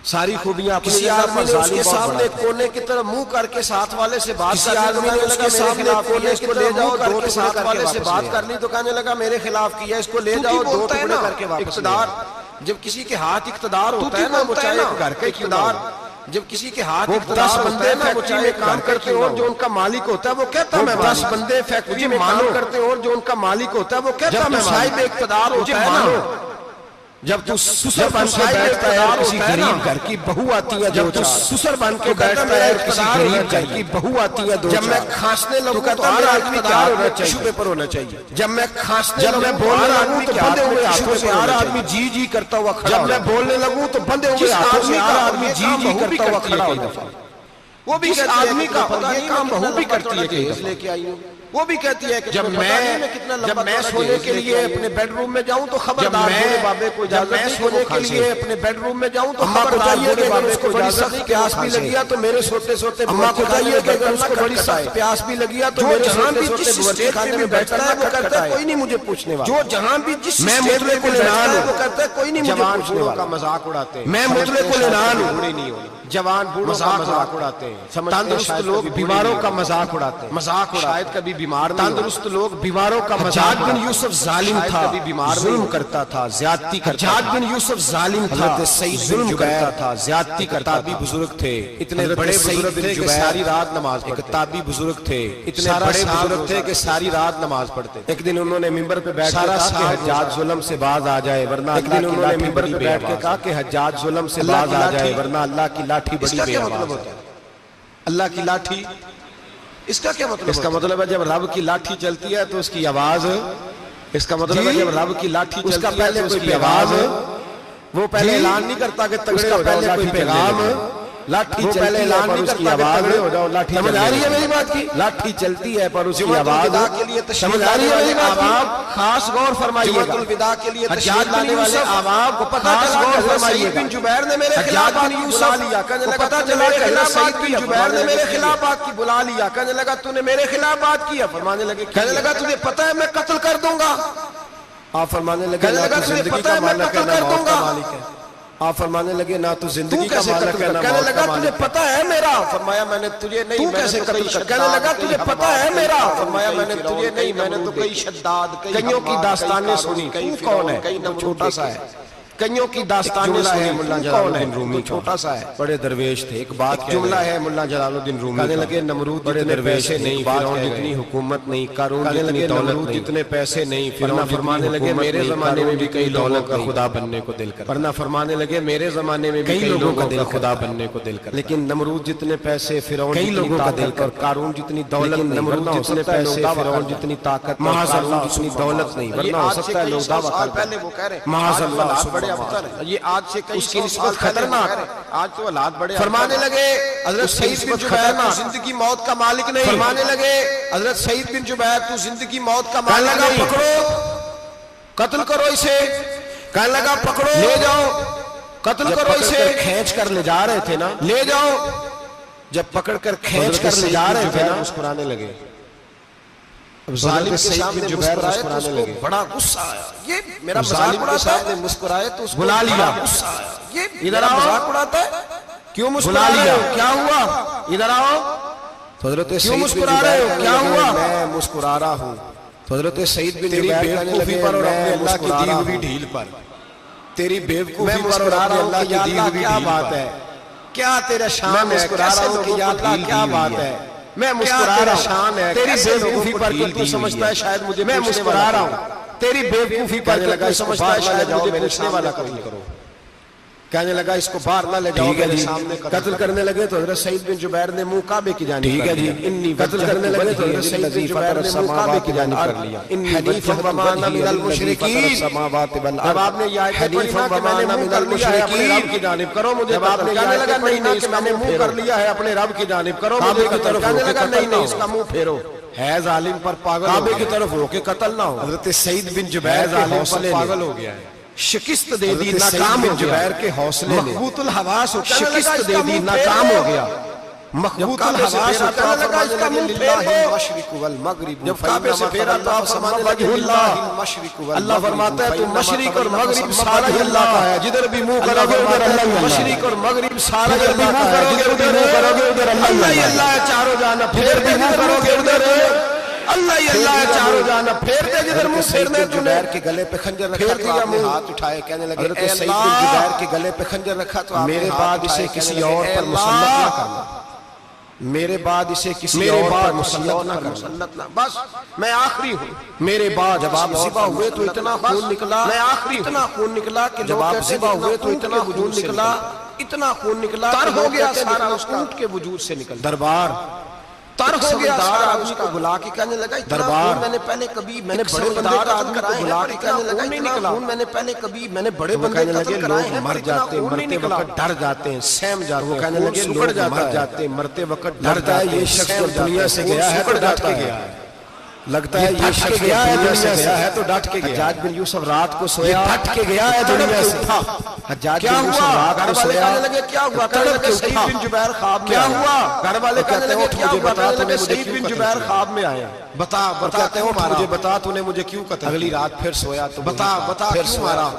ساری خوبیاں کسی آدمی نے اس کے سامنے کونے کی طرف منہ کر کے ساتھ والے سے بات کسی آدمی نے اس کے سامنے کونے کی طرف منہ کر کے ساتھ والے سے بات کر لی تو کہنے لگا میرے خلاف کیا، اس کو لے جاؤ دو ٹکڑے کر کے واپس اقتدار جب کسی کے ہاتھ اقتدار ہوتا ہے نا وہ چاہے گھر کے اقتدار جب کسی کے ہاتھ اقتدار بندے فیکٹری میں کام کرتے ہیں اور جو ان کا مالک ہوتا ہے وہ کہتا ہے 10 بندے فیکٹری میں کام کرتے ہیں اور جو ان کا مالک ہوتا ہے وہ کہتا ہے صاحب اقتدار ہوتا ہے نا، جب تو سسر بن کے بیٹھتا ہے کسی غریب گھر کی بہو آتی ہے، جب تو سسر بن کے بیٹھتا ہے کسی غریب گھر کی بہو آتی ہے، جب میں کھانسنے لگوں تو ہر آدمی کے ہاتھ میں ٹشو پیپر ہونا چاہیے، جب میں کھانسنے لگوں تو بولنے لگوں تو بندے ہوئے ہاتھوں سے ہر آدمی جی جی کرتا ہوا کھڑا، جب میں بولنے لگوں تو بندے ہوئے ہاتھوں سے ہر آدمی جی جی کرتا ہوا کھڑا ہو جاتا ہے، وہ بھی آدمی کا یہ کام بہو بھی کرتی ہے کہ اس لے کے آئی ہوں، وہ بھی کہتی ہے کہ جب میں سونے کے لیے اپنے بیڈ روم میں جاؤں تو خبردار بوڑھے بابے کو اجازت نہیں، سونے کے لیے اپنے بیڈ روم میں جاؤں تو خبردار بوڑھے بابے کو اجازت نہیں، پیاس بھی لگی تو میرے سوتے سوتے اماں کو چاہیے کہ اگر اس کو بڑی سخت پیاس بھی لگی تو میرے سوتے سوتے باورچی خانے میں بیٹھتا ہے وہ کہتا ہے کوئی نہیں مجھے پوچھنے والا، جو جہاں بھی جس میں مطلع کو لینان ہوں وہ کہتا ہے کوئی نہیں مجھے پوچھنے والا، کا مذاق اڑاتے ہیں میں مطلع کو لینان ہوں، جوان بوڑھوں کا مذاق اڑاتے ہیں، تندرست لوگ بیماروں کا مذاق اڑاتے ہیں، مذاق شاید کبھی بیمار نہیں، تندرست لوگ بیماروں کا مذاق، حجاج بن یوسف ظالم تھا، کبھی بیمار ظلم کرتا تھا، زیادتی کرتا تھا، حجاج بن یوسف ظالم تھا، ظلم کرتا تھا، زیادتی کرتا تھا، تابعی بزرگ تھے، اتنے بڑے بزرگ تھے کہ ساری رات نماز پڑھتے، ایک تابعی بزرگ تھے، اتنے بڑے بزرگ تھے کہ ساری رات نماز پڑھتے، ایک دن انہوں نے منبر پہ بیٹھ کے کہا کہ حجاج ظلم سے باز آ جائے ورنہ ایک دن انہوں نے منبر پہ بیٹھ کے کہا کہ حجاج ظلم سے باز آ جائے ورنہ اللہ کی لاٹھی بڑی بے آواز ہے، اللہ کی لاٹھی اس کا کیا مطلب؟ اس کا مطلب ہے جب رب کی لاٹھی چلتی ہے تو اس کی آواز، اس کا مطلب ہے جب رب کی لاٹھی چلتی ہے تو اس کی آواز، وہ پہلے اعلان نہیں کرتا کہ تگڑے ہو جاؤ لاٹھی پیغام، لاٹھی پہلے اعلان نہیں کرتا کہ تگڑے ہو جاؤ لاٹھی، سمجھ آ رہی ہے میری بات کی؟ لاٹھی چلتی ہے پر اس کی آواز کے لیے سمجھ آ رہی ہے میری بات کی؟ خاص غور فرمائیے گا، جمعۃ الوداع کے لیے تشریف لانے والے احباب کو پتہ چلا کہ حضرت بن جبیر نے میرے خلاف بات بلا لیا، کہنے لگا پتہ چلا کہ حضرت سعید بن جبیر نے میرے خلاف بات کی، بلا لیا، کہنے لگا تو نے میرے خلاف بات کی، فرمانے لگے کہنے لگا تجھے پتہ ہے میں قتل کر دوں گا، آپ فرمانے لگے کہنے لگا تجھے پتہ ہے میں قتل کر دوں گا، آپ فرمانے لگے نہ تو زندگی کا مالک ہے نہ موت کا مالک ہے، کہنے لگا تجھے پتہ ہے میرا، فرمایا میں نے تجھے نہیں، میں نے قتل کر، کہنے لگا تجھے پتہ ہے میرا، فرمایا میں نے تجھے نہیں، میں نے تو کئی شداد کئیوں کی داستانیں سنی، تو کون ہے؟ وہ چھوٹا سا ہے، کئیوں کی داستانیں سنی، ملا جلال الدین رومی چھوٹا سا ہے، بڑے درویش تھے، ایک بات جملہ ہے ملا جلال الدین رومی، کہنے لگے نمرود بڑے پیسے نہیں، فرعون جتنی حکومت نہیں، قارون جتنی دولت نہیں، جتنے پیسے نہیں، ورنہ فرمانے لگے میرے زمانے میں بھی کئی دولت کا خدا بننے کو دل کر، ورنہ فرمانے لگے میرے زمانے میں بھی کئی لوگوں کا دل خدا بننے کو دل کر، لیکن نمرود جتنے پیسے، فرعون کئی لوگوں کا دل کر، قارون جتنی دولت، نمرود جتنے پیسے، فرعون جتنی طاقت، معاذ اللہ جتنی دولت نہیں، ورنہ ہو سکتا ہے لوگ دعویٰ کرتے ہیں معاذ اللہ بڑے افسر ہیں، یہ آج سے کئی نسبت خطرناک ہے، آج تو حالات بڑے، فرمانے لگے حضرت سعید بن جبیر تو زندگی موت کا مالک نہیں، فرمانے لگے حضرت سعید بن جبیر تو زندگی موت کا مالک نہیں، پکڑو قتل کرو اسے، کہنے لگا پکڑو لے جاؤ قتل کرو اسے، کھینچ کر لے جا رہے تھے نا، لے جاؤ، جب پکڑ کر کھینچ کر لے جا رہے تھے نا، مسکرانے لگے، ظالم کے سامنے مسکرائے تو اس کو بڑا غصہ آیا، یہ میرا مذاق اڑاتا ہے، مسکرائے تو اس کو بلا لیا، یہ ادھر مذاق اڑاتا ہے، کیوں مسکرا رہے ہو، کیا ہوا، ادھر آؤ، حضرت کیوں مسکرا رہے ہو، کیا ہوا، میں مسکرا رہا ہوں، حضرت سعید بن جبیر کہنے لگے میں اللہ کی دی ہوئی ڈھیل پر، تیری بیوقوفی پر اور اللہ کی دی ہوئی ڈھیل پر، کیا تیرا شان ہے، کیسے لوگوں کو ڈھیل کیا بات ہے، میں مسکرا رہا ہوں، تیری بیوقوفی پر تو سمجھتا ہے شاید مجھے، میں مسکرا رہا ہوں، تیری بیوقوفی پر تو سمجھتا ہے شاید مجھے پوچھنے والا قتل کرو، کہنے لگا اس کو باہر نہ لے جاؤ میرے سامنے، قتل کرنے لگے تو حضرت سعید بن جبیر نے منہ کعبے کی جانب کر لیا، قتل کرنے لگے تو حضرت سعید بن جبیر نے منہ کعبے کی جانب کر لیا، حنیفا وما انا من المشرکین، جب آپ نے یہ آیت پڑھی نا کہ میں نے منہ کر لیا ہے اپنے رب کی جانب کرو مجھے، جب آپ نے کہنے لگا نہیں نہیں اس کا میں نے منہ کر لیا ہے اپنے رب کی جانب کرو مجھے، کہنے لگا نہیں نہیں اس کا منہ پھیرو، ہے ظالم پر پاگل، کعبے کی طرف ہو کے قتل نہ ہو، حضرت سعید بن جبیر کے حوصلے پاگل ہو گیا ہے، شکست دے دی، ناکام ہو گیا، جبیر کے حوصلے نے مخبوط الحواس ہو شکست دے دی، ناکام ہو گیا، مخبوط الحواس ہو کہنے لگا اس کا منہ پھیر دو، المشرق والمغرب، جب کعبے سے پھیرا تو آپ سمجھنے لگے اللہ فرماتا ہے تو مشرق اور مغرب سارا ہی اللہ کا ہے، جدھر بھی منہ کرو گے ادھر اللہ، مشرق اور مغرب سارا ہی اللہ کا ہے، جدھر بھی منہ کرو گے ادھر اللہ ہی اللہ ہے، چاروں جانب پھیر بھی منہ کرو گے ادھر اللہ ہی اللہ ہے، چاروں جانب پھیر دے جدھر منہ پھیرنے تمہیں کے گلے پہ خنجر رکھا تو آپ نے ہاتھ اٹھائے کہنے لگے اے سید بن جبیر کے گلے پہ خنجر رکھا تو آپ نے ہاتھ اٹھائے کسی اور پر مسلط نہ کرنا، میرے بعد اسے کسی اور پر مسلط نہ، بس میں آخری ہوں، میرے بعد جب آپ ذبح ہوئے تو اتنا خون نکلا، میں آخری اتنا خون نکلا کہ جب آپ ذبح ہوئے تو اتنا وجود نکلا، اتنا خون نکلا تر ہو گیا سارا اس اونٹ کے وجود سے نکل، دربار تر ہو گیا سارا آدمی کو بلا کے کہنے لگا دربار میں نے پہلے کبھی میں نے بڑے بندے آدمی کو بلا کے کہنے لگا نہیں نکلا، میں نے پہلے کبھی میں نے بڑے بندے قتل کرائے ہیں، مر جاتے مرتے وقت ڈر جاتے ہیں، سہم جاتے ہیں، کہنے لگے لوگ مر جاتے ہیں مرتے وقت ڈر جاتے ہیں، یہ شخص دنیا سے گیا ہے تو ڈٹ کے گیا ہے، لگتا ہے یہ شخص گیا ہے دنیا سے گیا ہے تو ڈٹ کے گیا، حجاج بن یوسف رات کو سویا ڈٹ کے گیا ہے دنیا سے، حجاج بن یوسف رات کو سویا کیا ہوا، کہنے لگے سعید بن جبیر خواب میں، کیا ہوا گھر والے کہنے لگے کیا ہوا، کہنے لگے سعید بن جبیر خواب میں آیا، بتا کہتے ہو مجھے بتا تو نے مجھے کیوں قتل، اگلی رات پھر سویا تو بتا کیوں مارا،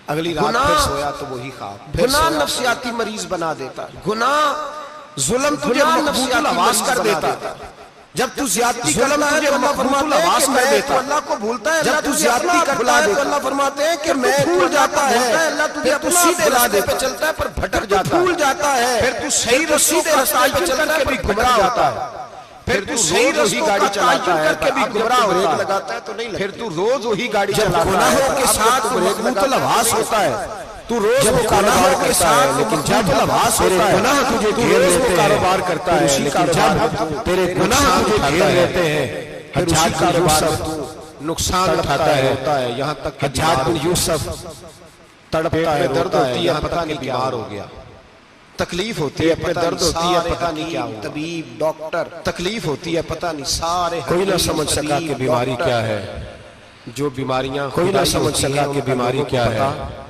اگلی رات پھر سویا تو وہی خواب، گناہ نفسیاتی مریض بنا دیتا، گناہ ظلم تجھے مقبول الحواس کر دیتا، جب تو زیادتی کرتا ہے تو اللہ فرماتا ہے کہ میں تو اللہ کو بھولتا ہے، جب تو زیادتی کرتا ہے تو اللہ فرماتے ہیں کہ میں بھول جاتا ہے، اللہ تجھے تو سیدھے راستے پہ چلتا ہے پر بھٹک جاتا ہے، بھول جاتا ہے، پھر تو صحیح اور سیدھے راستے پہ چلتا ہے پر گمراہ ہوتا ہے، پھر تو صحیح روز وہی گاڑی چلاتا ہے کر کے بھی گمراہ ہوتا ہے، پھر تو روز وہی گاڑی چلاتا ہے، گناہوں کے ساتھ مخبوط الحواس ہوتا ہے، تو روز وہ کاروبار کرتا ہے لیکن جب الحواس ہوتا ہے گناہ تجھے گھیر لیتے ہیں، کاروبار کرتا ہے لیکن جب تیرے گناہ تجھے گھیر لیتے ہیں، حجاج بن یوسف نقصان اٹھاتا ہے، یہاں تک کہ حجاج بن یوسف تڑپتا ہے، درد ہوتی ہے پتہ نہیں بیمار ہو گیا، تکلیف ہوتی ہے پہ درد ہوتی ہے پتہ نہیں کیا ہوا، طبیب ڈاکٹر تکلیف ہوتی ہے پتہ نہیں، سارے کوئی نہ سمجھ سکا کہ بیماری کیا ہے، جو بیماریاں کوئی نہ سمجھ سکا کہ بیماری کیا ہے،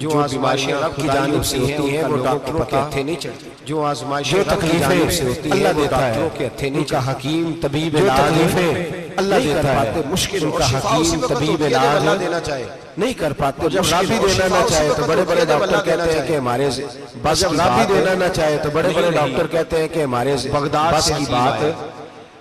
جو آزمائشیں رب کی جانب سے ہوتی ہیں وہ ڈاکٹروں کے ہتھے نہیں چڑھتی، جو آزمائشیں رب کی جانب سے ہوتی ہیں وہ ڈاکٹروں کے ہتھے نہیں چڑھتی، حکیم طبیب علاج اللہ دیتا ہے، مشکل کا حکیم طبیب علاج نہیں کر پاتے، جب رب بھی دینا نہ چاہے تو بڑے بڑے ڈاکٹر کہتے ہیں کہ ہمارے بس جب رب بھی دینا نہ چاہے تو بڑے بڑے ڈاکٹر کہتے ہیں کہ ہمارے بغداد کی بات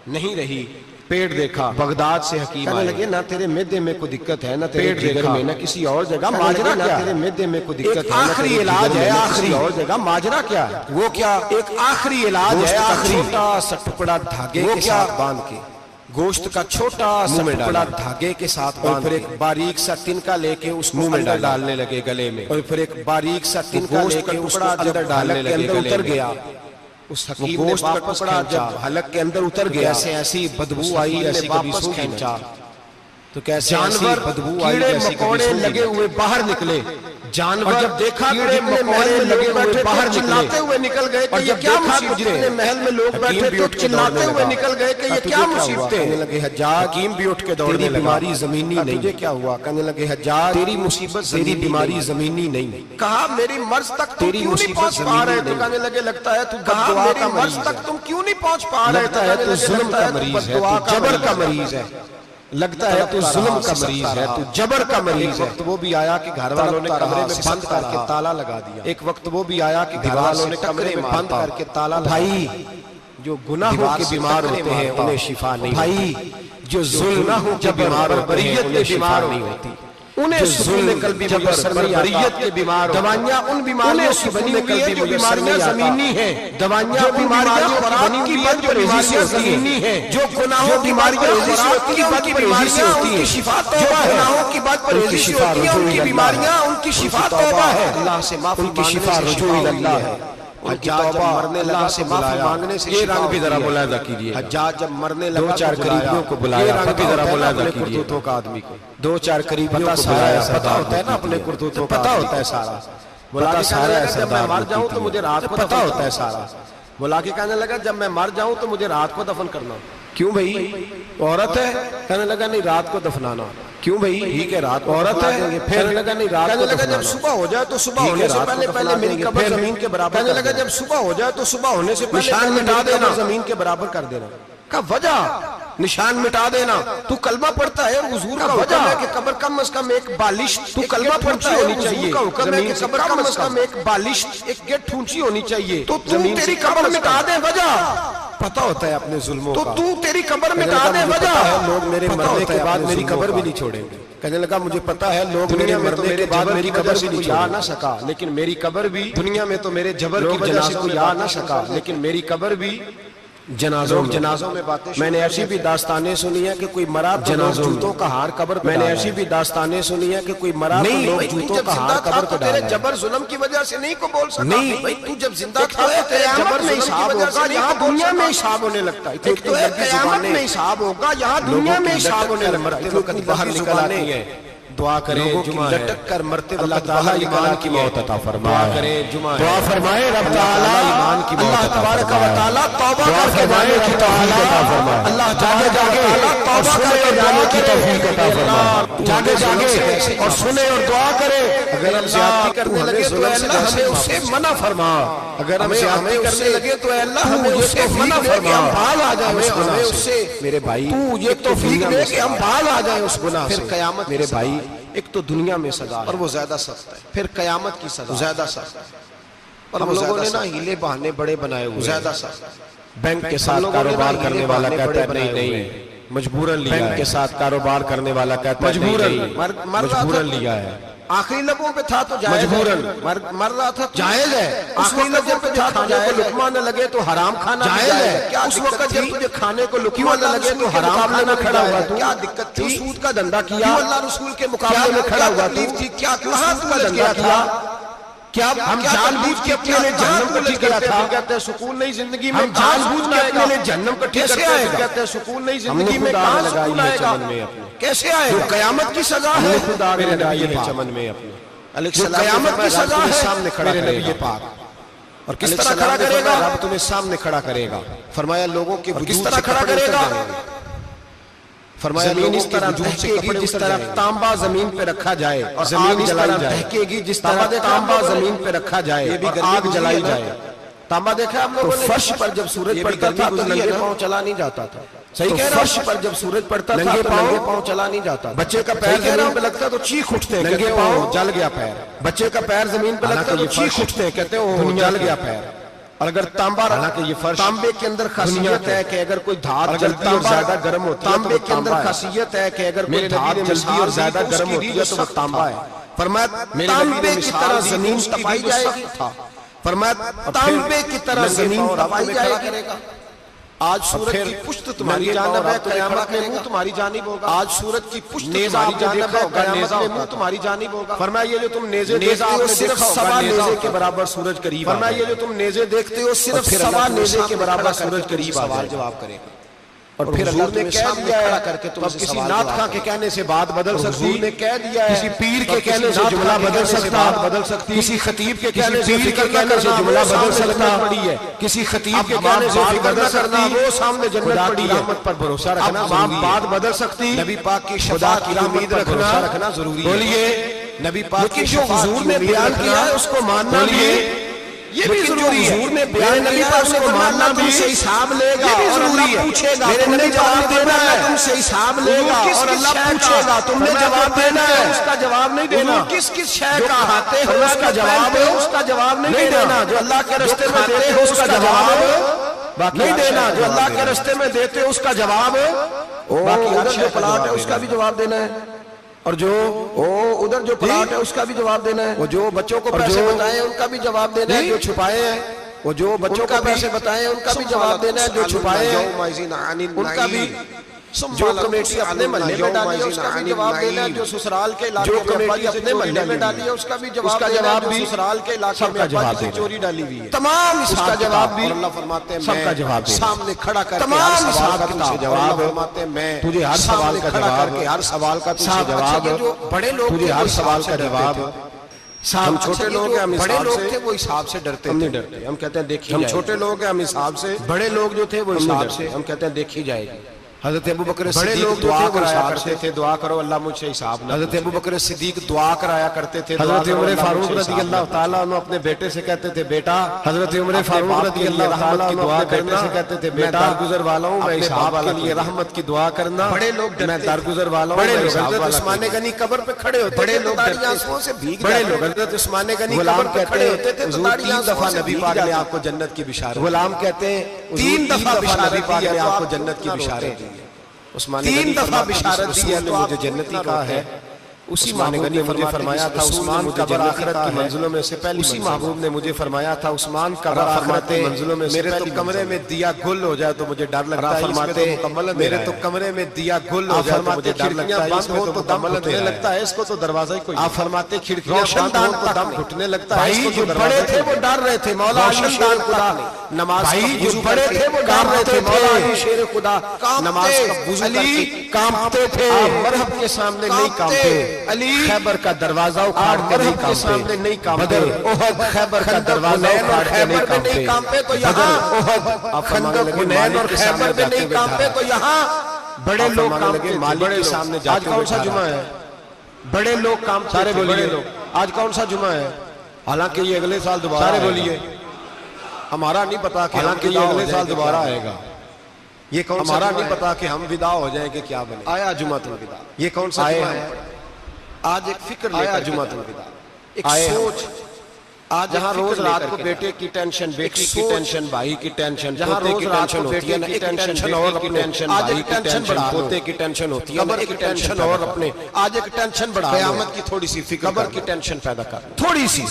نہیں رہی، پیٹ دیکھا بغداد سے حکیم کہنے لگے نہ تیرے معدے میں کوئی دقت ہے نہ تیرے جگر میں نہ کسی اور جگہ، ماجرا نہ تیرے معدے میں کوئی دقت ہے، آخری علاج ہے آخری اور جگہ، ماجرا کیا ہے وہ کیا ایک آخری علاج ہے، آخری چھوٹا سا ٹکڑا دھاگے کے ساتھ باندھ کے، گوشت کا چھوٹا سا ٹکڑا دھاگے کے ساتھ باندھ، پھر ایک باریک سا تنکا لے کے اس منہ میں ڈالنے لگے گلے میں، اور پھر ایک باریک سا تنکا لے کے اس کو اندر ڈالنے لگے گلے میں، اس حکیم نے گوشت کا ٹکڑا جب حلق کے اندر اتر گیا، ایسی بدبو آئی ایسے کبھی سو کھینچا تو کیسے جانور کیڑے مکوڑے لگے ہوئے باہر نکلے، جانور جب دیکھا کیڑے مکوڑے لگے ہوئے باہر چلاتے ہوئے نکل گئے کہ یہ کیا مصیبت ہے، محل میں لوگ بیٹھے تھے چلاتے ہوئے نکل گئے کہ یہ کیا مصیبت ہے، کہنے لگے حجاج حکیم بھی اٹھ کے دوڑنے لگا، بیماری زمینی نہیں، تجھے کیا ہوا، کہنے لگے حجاج تیری مصیبت تیری بیماری زمینی نہیں، کہا میری مرض تک تم کیوں نہیں پہنچ پا رہے، تو کہنے لگے لگتا ہے تو بددعا کا مرض تک تم کیوں نہیں پہنچ پا رہے، لگتا ہے تو ظلم کا مریض ہے، تو جبر کا مریض ہے، لگتا ہے تو ظلم کا مریض ہے، تو جبر کا مریض ہے، ایک وقت وہ بھی آیا کہ گھر والوں نے کمرے میں بند کر کے تالا لگا دیا، ایک وقت وہ بھی آیا کہ گھر والوں نے کمرے میں بند کر کے تالا لگا دیا، بھائی جو گناہوں کے بیمار ہوتے ہیں انہیں شفا نہیں، بھائی جو ظلم کے بیمار ہوتے ہیں انہیں شفا نہیں ہوتی، انہیں ظلم قلبی میسر نہیں آتا، بیمار دوائیاں ان بیماریوں کی بنی ہوئی ہیں جو بیماریاں زمینی ہیں، دوائیاں بیماریاں خوراک کی بد پرہیزی زمینی ہیں، جو گناہوں بیماریاں خوراک کی بد پرہیزی ہوتی ہیں، شفا توبہ ہے، گناہوں کی بد پرہیزی ہوتی ہیں ان کی بیماریاں ان کی شفا توبہ ہے، اللہ سے معافی مانگنے سے رجوع اللہ ہے، حجاج جب مرنے لگا سے معافی مانگنے سے یہ رنگ بھی ذرا ملاحظہ کیجئے، حجاج جب مرنے لگا دو چار قریبیوں کو بلایا، یہ رنگ بھی ذرا ملاحظہ کیجئے، کرتوتوں کا آدمی کو دو چار قریبیوں کو بلایا، پتا ہوتا ہے نا اپنے کرتوتوں کا، پتا ہوتا ہے سارا، بلا کے کہنے لگا جب میں مر جاؤں تو مجھے رات کو پتا ہوتا ہے سارا، بلا کے کہنے لگا جب میں مر جاؤں تو مجھے رات کو دفن کرنا، کیوں بھئی عورت ہے، کہنے لگا نہیں رات کو دفنانا، کیوں بھائی ٹھیک ہے رات کو عورت ہے پھر کہنے لگا نہیں رات کہنے کو لگا جب دفنانا۔ صبح ہو جائے تو صبح ٹھیک ہے، ہونے سے رات کو پہلے دفنا پہلے میری دیں گے، قبر پھر زمین کے برابر کہنے کر لگا دینا۔ جب صبح ہو جائے تو صبح ہونے سے پہلے نشان پہلے مٹا میری دینا، قبر زمین کے برابر کر دینا۔ کا وجہ نشان مٹا دینا، تو کلمہ پڑھتا ہے اور حضور کا حکم ہے کہ قبر کم از کم ایک بالش، تو کلمہ پڑھتا ہے ہونی چاہیے، کا حکم ہے کہ قبر کم از کم ایک بالش ایک گیٹ اونچی ہونی چاہیے، تو تیری قبر مٹا دے وجہ پتہ ہوتا ہے اپنے ظلموں تو کا۔ تو تیری قبر کہنے مٹا لگا دے مجھے وجہ پتہ ہے لوگ میرے پتہ مرنے ہوتا کے ہے بعد اپنے میری ظلموں قبر بھی کا۔ نہیں چھوڑیں گے۔ کہنے لگا مجھے پتہ ہے لوگ دنیا میرے میں تو مرنے میرے کے بعد جبر میری کی قبر وجہ بھی سے نہیں کوئی آ چھوڑیں نہ گے۔ سکا، لیکن میری قبر بھی دنیا میں تو میرے جبر کی لوگ وجہ سے جنازوں کوئی میں آ آ نہ سکا، لیکن میری قبر بھی جنازوں لوگ میں جنازوں میں باتیں میں نے ایسی بھی داستانیں سنی ہیں کہ کوئی مرا تو لوگ جنازوں میں۔ جوتوں کا ہار قبر پہ میں نے ڈالا ایسی ہے۔ بھی داستانیں سنی ہیں کہ کوئی مرا تو نہیں لوگ بھائی، تو جوتوں جب کا زندہ ہار تھا قبر تو پہ تیرے ڈالا ہے۔ جبر ظلم کی وجہ سے نہیں کو بول سکا۔ نہیں بھائی تو جب زندہ ایک تھا تو ہے تیرے قیامت جبر میں ظلم کی حساب وجہ ہوگا، سے یہاں نہیں کو بول دنیا میں سکا۔ حساب ہونے لگتا ہے۔ ایک تو ہے قیامت میں حساب ہوگا، یہاں دنیا میں حساب ہونے لگتا ہے۔ مرتے وقت باہر نکل آتی ہے، دعا کرے لوگوں کی جمعہ ہے، لٹک کر مرتے اللہ وقت تعالیٰ باہر ایمان کی موت عطا دعا فرمائے، کرے جمعہ ہے، دعا فرمائے رب اللہ تعالیٰ ایمان کی موت اللہ عطا تبارک و فرمائے، تعالیٰ توبہ دعا کر کے فرمائے جانے کی رب توفیق تعالیٰ عطا فرمائے، اللہ جاگے جاگے اور سنے اور جانے کی توفیق عطا فرمائے، جاگے جاگے اور سنے اور دعا کرے۔ اگر ہم زیادتی کرنے لگے تو اے اللہ ہمیں اس سے منع فرما، اگر ہم زیادتی کرنے لگے تو اے اللہ ہمیں اس سے منع فرما، ہم باز آ جائیں اس گناہ سے۔ میرے بھائی تو یہ توفیق دے کہ ہم باز آ جائیں اس گناہ سے۔ پھر قیامت میرے بھائی ایک تو دنیا میں سزا اور وہ زیادہ سخت ہے، پھر قیامت کی سزا زیادہ سخت ہے، اور ہم لوگوں نے نا ہیلے بہانے بڑے بنائے ہوئے زیادہ سخت۔ بینک کے ساتھ کاروبار کرنے والا کہتا ہے نہیں نہیں مجبوراً لیا ہے، بینک کے ساتھ کاروبار کرنے والا کہتا ہے نہیں مجبوراً لیا ہے، آخری لبوں پہ تھا تو جائز مجبوراً مر رہا تھا جائز ہے، آخری لبوں پہ تھا تو جائز ہے، لقمہ نہ لگے تو حرام کھانا جائز ہے، کیا اس وقت جب تجھے کھانے کو لقمہ نہ لگے تو حرام کھانا کھڑا ہوا تو کیا دقت تھی؟ سود کا دھندا کیا، کیوں اللہ رسول کے مقابلے میں کھڑا ہوا تو کیا سود کا دھندا کیا؟ کیا ہم جان بوجھ کے اپنے لیے جہنم کٹھی کیا تھا؟ کہتے ہیں سکون نہیں زندگی میں، ہم جان بوجھ کے اپنے لیے جہنم کٹھی کیسے کرتے آئے ہیں؟ گا؟ کہتے ہیں سکون نہیں زندگی میں، کہاں سکون آئے گا؟ کیسے آئے گا؟ قیامت کی سزا ہے، میرے نبی ہے چمن میں اپنے جو قیامت کی سزا ہے، سامنے کھڑا میرے کرے نبی گا پاک، اور کس طرح کھڑا کرے گا؟ رب تمہیں سامنے کھڑا کرے گا، فرمایا لوگوں کے کس طرح کھڑا کرے گا؟ فرمایا زمین اس لوگوں طرح کے وجود سے دہکے گی کپڑے جس اتر طرح جائیں گے۔ تانبا زمین پہ رکھا جائے اور زمین آگ اس جلائی طرح جائے، دہکے گی جس تانبا طرح تانبا زمین پہ رکھا جائے یہ بھی اور گرمی آگ گزری جلائی ہے نا؟ جائے۔ تانبا دیکھا آپ تو لوگوں نے؟ فرش پر جب سورج یہ بھی پڑتا گرمی تھا تو گزری ہے ننگے نا؟ پاؤں چلا نہیں جاتا تھا، صحیح کہہ رہا ہوں؟ فرش پر جب سورج پڑتا تھا ننگے تو ننگے پاؤں پاؤں چلا نہیں جاتا، بچے کا پیر زمین پہ لگتا ہے تو چیخ اٹھتے ہیں، ننگے کہتے ہیں پاؤں اوہ جل گیا پیر، بچے کا پیر زمین پہ لگتا ہے تو چیخ اٹھتے ہیں، کہتے ہیں اوہ جل گیا پیر۔ اور اگر تانبا، حالانکہ یہ فرش تانبے کے اندر خاصیت ہے کہ اگر کوئی دھات جلتی اور زیادہ گرم ہوتی ہے تو تانبے وہ کے اندر تانبا ہے۔ خاصیت ہے کہ اگر کوئی میرے نبی دھات نے جلتی اور مثال زیادہ دی تو اس گرم کی ہوتی ہے ریت تو وہ سخت تانبا تھا۔ ہے۔ فرمایا میرے نبی نے تانبے کی مثال طرح دی زمین تو اس کی تپائی ریت جائے سخت گی، تھا۔ فرمایا تانبے کی طرح زمین تپائی جائے گی۔ آج سورج کی پشت تمہاری جانب ہے، قیامت میں منہ تمہاری جانب ہوگا۔ آج سورج کی پشت تمہاری جانب ہے، قیامت میں منہ تمہاری جانب ہوگا۔ فرمایا یہ جو تم نیزے دیکھتے ہو صرف سوا نیزے کے برابر سورج قریب آ گیا۔ فرمایا یہ جو تم نیزے دیکھتے ہو صرف سوا نیزے کے برابر سورج قریب آ گیا۔ سوال جواب کرے گا، اور پھر اللہ نے کہہ دیا ہے کہ اب کسی نعت خواں کے کہنے سے بات بدل سکتی، حضور نے کہہ دیا ہے کسی پیر کے کہنے سے جملہ بدل سکتا، کسی خطیب کے کہنے سے فکر کہنے سے جملہ بدل سکتا ہے، کسی خطیب کے کہنے سے فکر نہ کرنا وہ سامنے جنت پڑی ہے۔ رحمت پر بھروسہ رکھنا ضروری ہے، بات بدل سکتی، نبی پاک کی شفاعت کی امید رکھنا ضروری ہے۔ بولیے نبی پاک کی جو حضور نے بیان کیا ہے اس کو ماننا بھی یہ بھی ضروری ہے۔ حضور نے بیان کیا ہے اس کو ماننا بھی، تم سے حساب لے گا اور اللہ پوچھے گا، تم نے جواب دینا ہے، تم سے حساب لے گا اور اللہ پوچھے گا، تم نے جواب دینا ہے، اس کا جواب نہیں دینا۔ کس کس شے کا کھاتے ہو اس کا جواب ہے، اس کا جواب نہیں دینا۔ جو اللہ کے رستے میں دیتے ہو اس کا جواب نہیں دینا، جو اللہ کے رستے میں دیتے ہو اس کا جواب، باقی ادھر جو پلاٹ ہے اس کا بھی جواب دینا ہے، اور جو ادھر جو پلاٹ ہے اس کا بھی جواب دینا ہے، وہ جو بچوں کو پیسے بتائے ان کا بھی جواب دینا ہے، جو چھپائے ہیں وہ جو بچوں کو پیسے بتائے ان کا بھی جواب دینا ہے، جو چھپائے ہیں ان کا بھی، جو کمیٹی اپنے محلے میں ڈالی ہے اس کا بھی جواب دینا ہے، جو سسرال کے علاقے میں کمیٹی اپنے محلے میں ڈالی ہے اس کا بھی جواب دینا ہے، جو سسرال کے علاقے میں ابا کی چوری ڈالی ہوئی ہے، تمام اس کا جواب بھی اللہ فرماتے ہیں سب کا جواب سامنے کھڑا کر کے تمام حساب کا جواب فرماتے ہیں میں تجھے ہر سوال کا جواب، ہر سوال کا تجھے جواب، بڑے لوگ تجھے ہر سوال کا جواب۔ ہم چھوٹے لوگ ہیں، ہم بڑے لوگ تھے وہ حساب سے ڈرتے، ہم نہیں ڈرتے، ہم کہتے ہیں دیکھی، ہم چھوٹے لوگ ہیں ہم حساب سے، بڑے لوگ جو تھے وہ حساب سے، ہم کہتے ہیں دیکھی جائے گی، حضرت ابو بکر صدیق دعا کرایا کرتے تھے، دعا کرو اللہ مجھ سے حساب نہ۔ حضرت ابو بکر صدیق دعا کرایا کرتے تھے۔ حضرت عمر فاروق رضی اللہ تعالیٰ عنہ اپنے بیٹے سے کہتے تھے بیٹا، حضرت عمر فاروق رضی اللہ تعالیٰ عنہ دعا کرنے سے کہتے تھے بیٹا درگزر والا ہوں، میں حساب کے لیے رحمت کی دعا کرنا۔ بڑے لوگ میں درگزر والا ہوں، حضرت عثمان غنی قبر پہ کھڑے ہوتے، بڑے لوگ آنسوؤں سے بھیگ، بڑے لوگ حضرت عثمان غنی قبر پہ کھڑے ہوتے تھے، حضور 3 دفعہ نبی پاک نے آپ کو جنت کی بشارت، غلام کہتے ہیں 3 دفعہ نبی پاک نے آپ کو جنت کی بشارت دی ہے۔ 3 دفعہ بشارت دی ہے تو مجھے جنتی کہا ہے۔ اسی محبوب نے مجھے فرمایا تھا عثمان قبر آخرت کی منزلوں میں سے پہلی، اسی محبوب نے مجھے فرمایا تھا عثمان قبر آخرت کی منزلوں میں سے میرے تو کمرے میں دیا گل ہو جائے تو مجھے ڈر لگتا ہے، فرماتے میرے تو کمرے میں دیا گل ہو جائے تو مجھے ڈر لگتا ہے، اس میں تو دم گھٹنے لگتا ہے، اس کو تو دروازہ ہی کوئی، آپ فرماتے کھڑکیاں بند ہوں تو دم گھٹنے لگتا ہے، اس کو جو بڑے تھے وہ ڈر رہے تھے، مولا علی شیر خدا نماز جو بڑے تھے وہ ڈر رہے تھے، مولا علی شیر خدا نماز کا وضو کرتے کانپتے تھے، مرحب کے سامنے نہیں کانپتے، علی خیبر کا دروازہ اکھاڑ کے نہیں کانپتے، سامنے نہیں کانپتے، احد خیبر کا دروازہ اکھاڑ کے نہیں کانپتے، تو یہاں خندق حنین اور خیبر میں نہیں کانپتے، تو یہاں بڑے لوگ کانپتے، بڑے لوگ سامنے جاتے۔ آج کون سا جمعہ ہے؟ بڑے لوگ کانپتے، سارے بولیے آج کون سا جمعہ ہے؟ حالانکہ یہ اگلے سال دوبارہ، سارے بولیے ہمارا نہیں پتا کہ حالانکہ یہ اگلے سال دوبارہ آئے گا، یہ کون سا ہمارا نہیں پتا کہ ہم ودا ہو جائیں کہ کیا بنے۔ آیا جمعۃ الوداع، یہ کون سا جمعہ ہے؟ آج ایک فکر لے کر جمعۃ الوداع، ایک سوچ، آج جہاں روز رات کو بیٹے کی ٹینشن، بیٹی کی ٹینشن، بھائی کی ٹینشن، جہاں روز رات کو بیٹے کی ٹینشن اور اپنی ٹینشن، آج ایک ٹینشن بڑھا، پوتے کی ٹینشن ہوتی ہے، قبر کی ٹینشن اور اپنے، آج ایک ٹینشن بڑھا، قیامت کی تھوڑی سی فکر، قبر کی ٹینشن پیدا کر، تھوڑی سی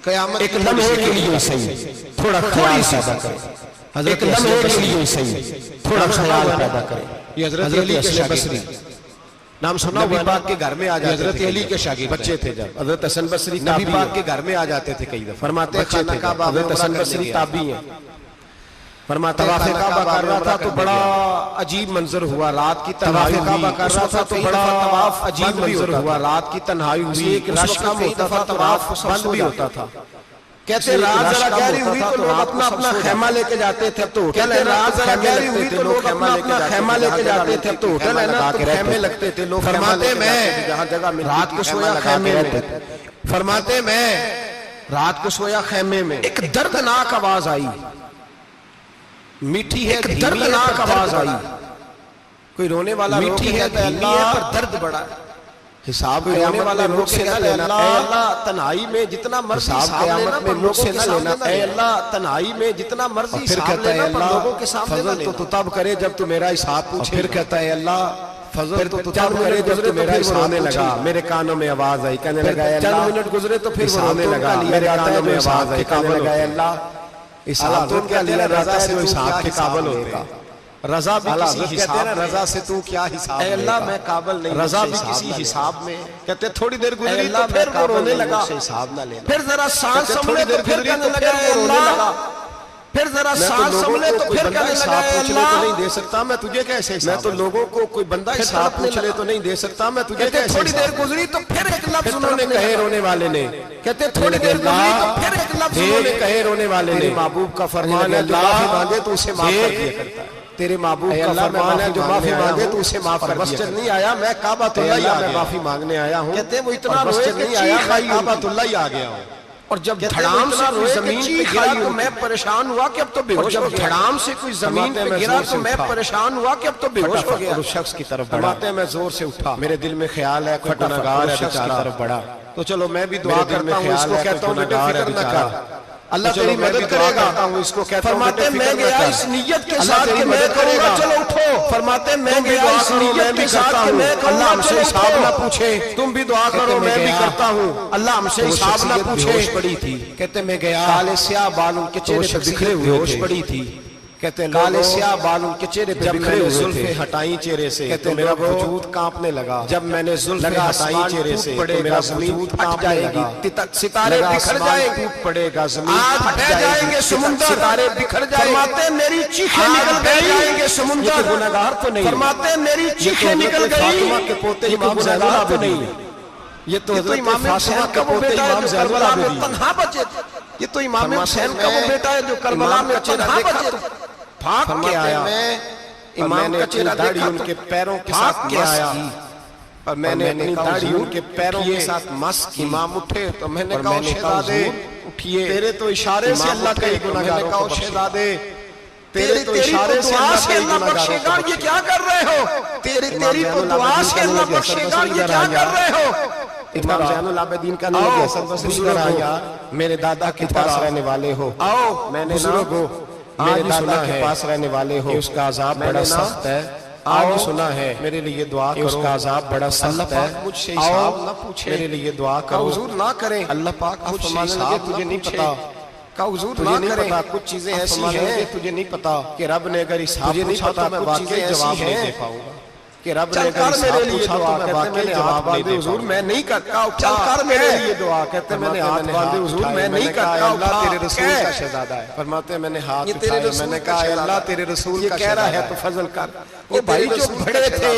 قیامت ایک لمحے کے لیے صحیح تھوڑا خیال پیدا کرے، ایک لمحے کے لیے صحیح تھوڑا خیال پیدا کرے۔ یہ حضرت علی کے بصری نام سنا، نبی پاک کے گھر میں آ جاتے، حضرت علی کے شاگرد بچے تھے جب، حضرت حسن بصری نبی پاک کے گھر میں آ جاتے تھے کئی دفعہ، فرماتے خانہ کعبہ، حضرت حسن بصری تابعی ہیں، فرماتے طواف کعبہ کر رہا تھا تو بڑا عجیب منظر ہوا، رات کی تنہائی کعبہ کر رہا تھا تو بڑا طواف عجیب منظر ہوا، رات کی تنہائی ہوئی، ایک رش کم ہوتا تھا، طواف بند بھی ہوتا تھا، کہتے رات ذرا گہری ہوئی تو لوگ اپنا اپنا خیمہ لے کے جاتے تھے، اب تو کہتے رات ذرا گہری ہوئی تو لوگ اپنا اپنا خیمہ لے کے جاتے تھے، اب تو ہوٹل ہے نا تو خیمے لگتے تھے، لوگ فرماتے میں جہاں جگہ رات کو سویا خیمے میں، فرماتے میں رات کو سویا خیمے میں، ایک دردناک آواز آئی، میٹھی ہے ایک دردناک آواز آئی، کوئی رونے والا میٹھی ہے پر درد بڑا ہے، حساب رونے والا لوگ سے نہ لینا، اے اللہ تنہائی میں جتنا مرضی حساب لینا پر لوگوں کے سامنے نہ، اے اللہ تنہائی میں جتنا مرضی حساب لینا پر لوگوں کے سامنے نہ لینا، فضل تو تب کرے جب تو میرا حساب پوچھے، پھر کہتا ہے اللہ فضل تو تب کرے جب تو میرا حساب رونے لگا، میرے کانوں میں آواز آئی، کہنے لگا اے اللہ چند منٹ گزرے تو پھر رونے لگا، میرے کانوں میں آواز آئی، کہنے لگا اے اللہ حساب تو کیا لیا جاتا ہے جو حساب کے قابل ہوتا، رضا بھی کسی حساب میں، رضا سے تو کیا حساب، اے اللہ میں قابل نہیں، رضا بھی کسی حساب میں، کہتے تھوڑی دیر گزری تو پھر وہ رونے لگا، حساب نہ لینا، پھر ذرا سانس سنبھلے تو پھر کہنے لگا اے اللہ، پھر ذرا سانس سنبھلے تو پھر کہنے لگا اے اللہ میں تو نہیں دے سکتا، میں تجھے کیسے حساب، میں تو لوگوں کو کوئی بندہ حساب پوچھ لے تو نہیں دے سکتا، میں تجھے کیسے، تھوڑی دیر گزری تو پھر ایک لفظ انہوں نے کہے رونے والے نے، کہتے تھوڑی دیر گزری تو پھر ایک لفظ انہوں نے کہے رونے والے نے، محبوب کا فرمان ہے جو معافی مانگے تو اسے معاف کر دیا کرتا ہے، تیرے محبوب کا فرمان ہے جو معافی مانگے تو اسے معاف کر دیا، مسجد نہیں آیا میں کعبۃ اللہ میں معافی مانگنے آیا ہوں، کہتے وہ اتنا روئے نہیں آیا میں کعبۃ اللہ آ گیا ہوں، اور جب دھڑام سے کوئی زمین پہ گرا تو میں پریشان ہوا کہ اب تو بے ہوش ہو گیا، دھڑام سے کوئی زمین پہ گرا تو میں پریشان ہوا کہ اب تو بے ہوش ہو گیا، اس شخص کی طرف بڑھاتے میں زور سے اٹھا، میرے دل میں خیال ہے کوئی گناہگار ہے بیچارہ، بڑھا تو چلو میں بھی دعا کرتا ہوں، اس کو کہتا ہوں بیٹے فکر نہ کر، اللہ تیری مدد کرے گا، فرماتے میں گیا اس نیت کے ساتھ کہ میں کروں گا، چلو اٹھو، فرماتے میں گیا اس نیت کے ساتھ کہ میں کروں گا، ہم سے حساب نہ پوچھے، تم بھی دعا کرو میں بھی کرتا ہوں، اللہ ہم سے حساب نہ پوچھے، ہوش پڑی تھی، کہتے میں گیا، کالے سیاہ بال ان کے چہرے پہ بکھرے ہوئے، ہوش پڑی تھی، کہتے ہیں کالے سیاہ بال ان کے چہرے پہ بکھرے ہوئے، زلفیں ہٹائیں چہرے سے، کہتے میرا وجود کانپنے لگا، جب میں نے زلفیں ہٹائیں چہرے سے تو میرا وجود پھٹ جائے گی، ستارے بکھر جائیں گے، پڑے گا زمین پھٹ جائیں گے، سمندر ستارے بکھر جائیں گے، فرماتے میری چیخیں نکل گئی، یہ سمندر گناہگار تو نہیں، فرماتے میری چیخیں نکل گئی، فاطمہ کے پوتے امام زین العابدین، یہ تو امام حسین کا وہ بیٹا ہے جو کربلا میں تنہا بچے، یہ تو امام حسین کا وہ بیٹا ہے جو کربلا میں تنہا بچے، بھاگ کے آیا میں امام کا چہرہ داڑھی ان کے پیروں کے ساتھ مسح کی، اور میں نے اپنی داڑھی ان کے پیروں کے ساتھ مسح کی۔ امام اٹھے تو میں نے کہا شہزادے اٹھئے، تیرے تو اشارے سے اللہ کئی گناہگاروں کو شہزادے تیرے تو اشارے سے اللہ بخشے گا، یہ کیا کر رہے ہو؟ تیری تو دعا سے اللہ بخشے گا، یہ کیا کر رہے ہو؟ امام زین العابدین کا نام حسن بصری کا رہا، میرے دادا کے پاس رہنے والے ہو، میں نے میرے دادا کے پاس رہنے والے ہو، اس کا عذاب بڑا سخت ہے، آج سنا ہے میرے لیے دعا کرو، اس کا عذاب بڑا سخت ہے، مجھ سے حساب نہ پوچھے، میرے لیے دعا کرو، حضور نہ کریں، اللہ پاک مجھ سے حساب تجھے نہیں پتا کہ حضور نہ کریں، کچھ چیزیں ایسی ہیں تجھے نہیں پتا کہ رب نے اگر حساب پوچھا تو میں واقعی جواب نہیں دے پاؤں گا، کہ رب نے اگر حساب پوچھا تو میں واقعی جواب نہیں دے حضور میں نہیں کرتا، چل کر میرے لیے دعا کہتے میں نے ہاتھ باندھے حضور میں نہیں کرتا، اللہ تیرے رسول کا شہزادہ ہے، فرماتے میں نے ہاتھ اٹھائے، میں نے کہا اللہ تیرے رسول کا شہزادہ ہے تو فضل کر، وہ بھائی جو بڑے تھے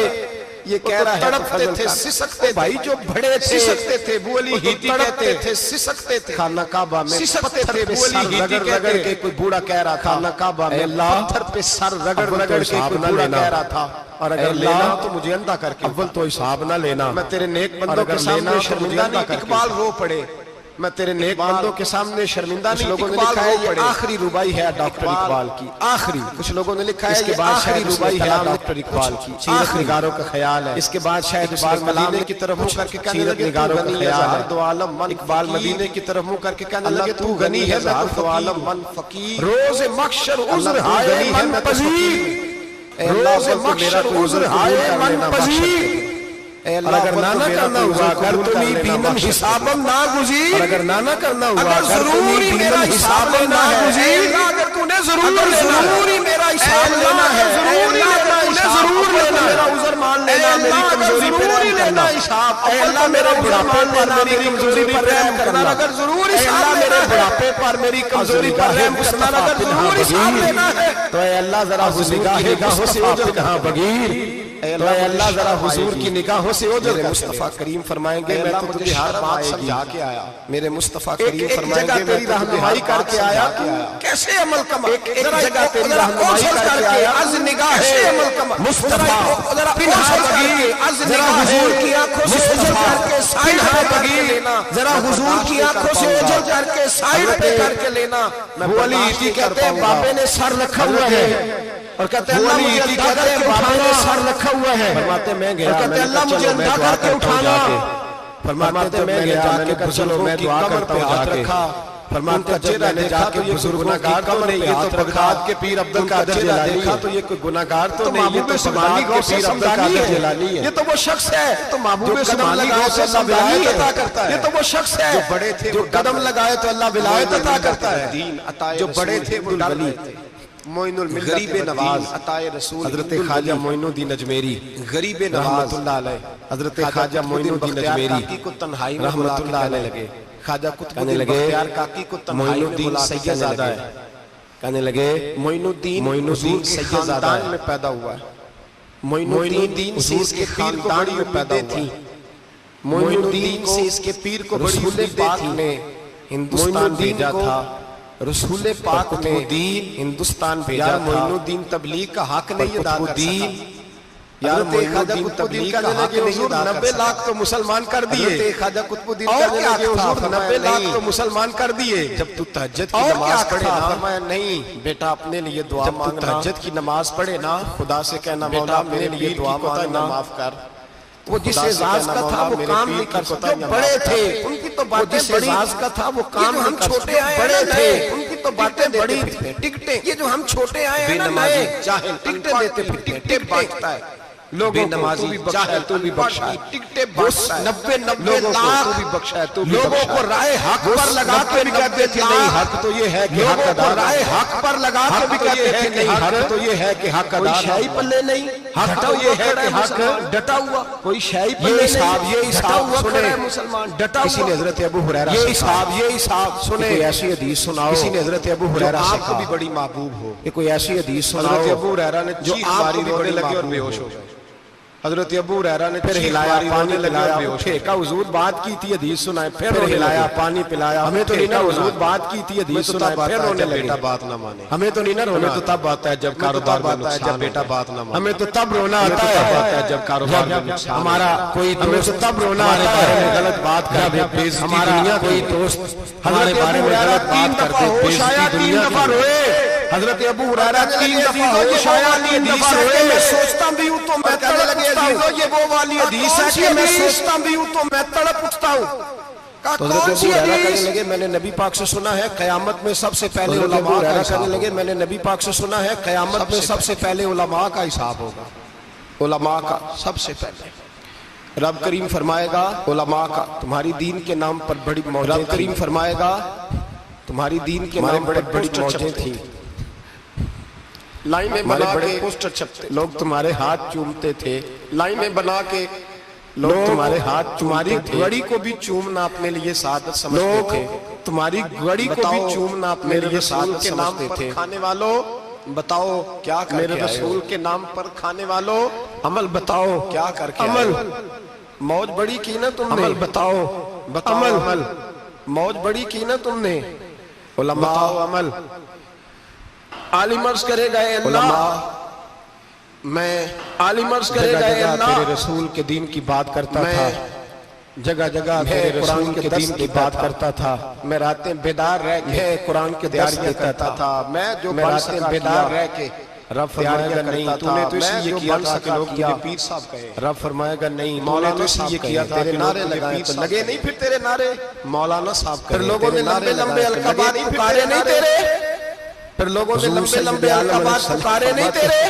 یہ کہہ رہا ہے تڑپتے تھے سسکتے بھائی جو بڑے تھے سسکتے تھے ابو علی ہیتی کہتے تھے سسکتے تھے خانہ کعبہ میں پتھر پہ سر رگڑ رگڑ کے کوئی بوڑھا کہہ رہا تھا، خانہ کعبہ میں پتھر پہ سر رگڑ رگڑ کے کوئی بوڑھا کہہ رہا تھا، اور اگر لینا تو مجھے اندھا کر کے اول تو حساب نہ لینا، میں تیرے نیک بندوں کے سامنے شرمندہ نہیں، اقبال رو پڑے، میں تیرے نیک بندوں کے سامنے شرمندہ نہیں، لوگوں نے لکھا ہے یہ آخری ربائی ہے ڈاکٹر اقبال کی، آخری، کچھ لوگوں نے لکھا ہے یہ آخری ربائی ہے ڈاکٹر اقبال کی، سیرت نگاروں کا خیال ہے، اس کے بعد شاید اقبال مدینے کی طرف منہ کر کے کہنے لگے نگاروں کا خیال ہے، اقبال مدینے کی طرف منہ کر کے کہنے لگے تو غنی ہے ذات عالم من فقیر، روز محشر عذر ہائے من پذیر، روز محشر عذر ہائے من پذیر، اور اگر نانا کرنا ہوا اگر تمہیں بینم حسابم نہ گزیر، اگر نانا کرنا ہوا اگر ضروری میرا حساب لینا ہے، اگر تو نے ضروری میرا حساب لینا ہے، ضروری میرا عذر مان لینا، میری کمزوری پر رحم کرنا، اے اللہ میرے بڑھاپے پر میری کمزوری پر رحم کرنا، اگر ضروری اے اللہ میرے بڑھاپے پر میری کمزوری پر رحم کرنا، اگر ضروری حساب لینا ہے تو اے اللہ ذرا نگاہوں سے اوجھل کہاں بغیر، تو اے اللہ ذرا حضور کی نگاہوں سے اوجھل کر، مصطفیٰ کریم فرمائیں گے میں تو تجھے ہر بات سمجھا کے آیا، میرے مصطفیٰ کریم فرمائیں گے میں تو تجھے رہنمائی کر کے آیا، کیسے عمل کما، ایک جگہ تیری رہنمائی کر کے آیا، از نگاہ کیسے عمل کما، مصطفیٰ پنہا بغیر، از نگاہ حضور کی آنکھوں سے اوجھل کر کے سائڈ پہ کر کے لینا، ذرا حضور کی آنکھوں سے اوجھل کر کے سائڈ پہ کر کے لینا، وہ علی ہیتی کہتے ہیں بابے نے سر رکھا ہوا ہے، اور کہتے ہیں اللہ مجھے اندھا کر کے اٹھانا، سر رکھا ہوا ہے، فرماتے میں گیا، اور کہتے ہیں اللہ مجھے اندھا کر کے اٹھانا، فرماتے میں گیا میں نے کہا چلو میں دعا کرتا ہوں ہاتھ رکھا، فرماتے جب میں نے جا کے بزرگوں کی کمر پہ ہاتھ رکھا، بغداد کے پیر عبد القادر جیلانی ہے، تو یہ کوئی گناہگار تو نہیں، یہ تو بغداد کے پیر عبد القادر جیلانی ہے، یہ تو وہ شخص ہے تو محبوب سمانی گاؤں سے اللہ ولایت عطا کرتا ہے، یہ تو وہ شخص ہے جو بڑے تھے جو قدم لگائے تو اللہ ولایت عطا کرتا ہے، جو بڑے تھے وہ ڈر تھے، معین الملت غریب نواز عطائے رسول حضرت خواجہ معین الدین اجمیری، غریب نواز اللہ علیہ حضرت خواجہ معین الدین اجمیری کو تنہائی میں رحمت اللہ علیہ لگے، خواجہ قطب الدین بختیار کاکی کو تنہائی میں بلا کے کہنے لگے، کہنے لگے معین الدین سیدزادہ میں پیدا ہوا ہے، معین الدین سے اس کے خاندان میں پیدا تھی، معین الدین سے اس کے پیر کو بڑی پاک نے ہندوستان بھیجا تھا، رسول پاک نے ہندوستان بھیجا تھا، معین الدین تبلیغ کا حق نہیں ادا کرتا، یار معین الدین تبلیغ کا حق نہیں ادا کرتا، 90 لاکھ تو مسلمان کر دیے، خواجہ قطب الدین کہنے لگے حضور 90 لاکھ تو مسلمان کر دیے، جب تو تہجد کی نماز پڑھے نا، فرمایا نہیں بیٹا اپنے لیے دعا مانگنا، جب تو تہجد کی نماز پڑھے نا خدا سے کہنا مولا میرے لیے دعا مانگنا، معاف کر، وہ جس اعزاز کا تھا وہ کام نہیں کر سکتا، جو بڑے تھے ان کی تو باتیں بڑی، جس اعزاز کا تھا وہ کام نہیں کر سکتے، چھوٹے بڑے تھے ان کی تو باتیں بڑی تھی، ٹکٹیں یہ جو ہم چھوٹے آئے ہیں نا نئے جاہل ٹکٹیں دیتے پھر ٹکٹیں بانٹتا ہے، لوگوں کو تو بھی بخشا ہے تو بھی بخشا ہے، ٹکٹیں بانٹتا ہے، 90 لاکھ تو بھی بخشا ہے تو بھی بخشا ہے، لوگوں کو رائے حق پر لگا کے بھی کہتے تھے نہیں حق تو یہ ہے کہ حق ادا، لوگوں کو رائے حق پر لگا کے بھی کہتے تھے نہیں حق تو یہ ہے کہ حق ادا، کوئی شاہی پلے نہیں، حق تو یہ ہے کہ حق ڈٹا ہوا، کوئی شاہی پلے نہیں، یہ حساب سنے مسلمان ڈٹا ہوا، کسی نے حضرت ابو ہریرہ سے یہ حساب سنے، کوئی ایسی حدیث سناؤ، کسی نے حضرت ابو ہریرہ سے آپ کو بھی بڑی محبوب ہو، یہ کوئی ایسی حدیث سناؤ، حضرت ابو ہریرہ نے جو آپ کو بھی بڑی لگے اور بے ہوش ہو جائے، حضرت ابو ہریرہ نے پھر ہلایا، پانی پلایا، اٹھے کہا حضور بات کی تھی، حدیث سنائے، پھر ہلایا، پانی پلایا، ہمیں تو نہیں نہ حضور بات کی تھی، حدیث سنائے، پھر رونے لگے، بیٹا بات نہ مانے، ہمیں تو نہیں نہ رونا، ہمیں تو تب آتا ہے جب کاروبار میں نقصان، جب بیٹا بات نہ مانے، ہمیں تو تب رونا آتا ہے جب کاروبار میں نقصان، ہمارا کوئی دوست تب رونا آتا ہے غلط بات کر دے، ہمارا کوئی دوست ہمارے بارے میں غلط بات کر دے، بےعزتی دفعہ روئے۔ حضرت ابو ہریرہ 3 دفعہ ہوش آیا، 3 دفعہ روئے، میں سوچتا بھی ہوں تو میں تڑپ اٹھتا ہوں، یہ وہ والی حدیث ہے کہ میں سوچتا بھی ہوں تو میں تڑپ اٹھتا ہوں۔ تو حضرت ابو ہریرہ کہنے لگے میں نے نبی پاک سے سنا ہے قیامت میں سب سے پہلے علماء کا حساب، کہنے لگے میں نے نبی پاک سے سنا ہے قیامت میں سب سے پہلے علماء کا حساب ہوگا، علماء کا سب سے پہلے۔ رب کریم فرمائے گا علماء کا تمہاری دین کے نام پر بڑی موجیں، رب کریم فرمائے گا تمہاری دین کے نام پر بڑی موجیں تھیں، لائنیں بنا کے پوسٹر چھپتے، لوگ تمہارے ہاتھ چومتے تھے، لائنیں بنا کے لوگ تمہارے ہاتھ، تمہاری گھڑی کو بھی چومنا اپنے لیے سعادت سمجھتے تھے، تمہاری گھڑی کو بھی چومنا اپنے لیے سعادت سمجھتے تھے۔ کھانے والوں بتاؤ کیا کر کے میرے رسول کے نام پر کھانے والوں عمل بتاؤ کیا کر کے عمل، موج بڑی کی نا تم نے، عمل بتاؤ، عمل موج بڑی کی نا تم نے، علماء عمل۔ عالم عرض کرے گا اے اللہ، میں عالم عرض کرے گا اے اللہ تیرے رسول کے دین کی بات کرتا تھا، جگہ جگہ تیرے رسول کے دین کی بات کرتا تھا، میں راتیں بیدار رہ کے قرآن کے درس دیتا تھا، میں جو راتیں بیدار رہ کے رب فرمائے گا نہیں تو نے تو اس لیے کیا تھا کہ لوگ تجھے پیر صاحب کہے، رب فرمائے گا نہیں مولانا اس لیے کیا تھا کہ نعرے لگائے تو لگے نہیں پھر تیرے نعرے مولانا صاحب کہے، پھر لوگوں نے لمبے لمبے القابات پکارے نہیں تیرے، پھر لوگوں نے لمبے لمبے القابات پکارے نہیں تیرے۔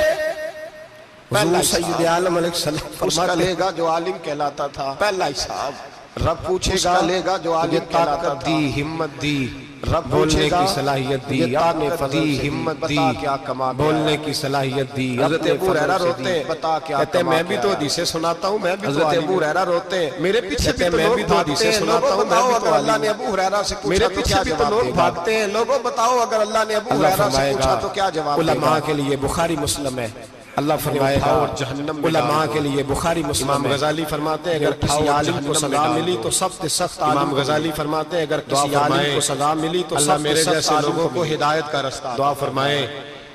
حضور سید عالم علیہ السلام اس کا لے گا جو عالم کہلاتا تھا، پہلا حساب رب پوچھے گا، لے گا جو عالم طاقت دی، ہمت دی، رب بولنے کی صلاحیت دی، طاقت دی، ہمت دی، بولنے کی صلاحیت دی۔ حضرت ابو ہریرہ روتے ہیں، کہتے ہیں میں بھی تو حدیثیں سناتا ہوں، میں بھی تو حضرت ابو ہریرہ روتے ہیں، میرے پیچھے بھی میں بھی تو حدیثیں سناتا ہوں، میں بھی تو اللہ نے ابو ہریرہ سے پوچھا، میرے پیچھے بھی تو لوگ بھاگتے ہیں، لوگوں بتاؤ اگر اللہ نے ابو ہریرہ سے پوچھا تو کیا جواب دے گا؟ علماء کے لیے بخاری مسلم ہے، اللہ فرمائے گا اور جہنم علماء کے لیے بخاری مسلم۔ امام غزالی فرماتے ہیں اگر کسی عالم کو سزا ملی تو سخت سخت، امام غزالی فرماتے ہیں اگر کسی عالم کو سزا ملی تو اللہ میرے جیسے لوگوں کو ہدایت کا رستہ دعا فرمائے،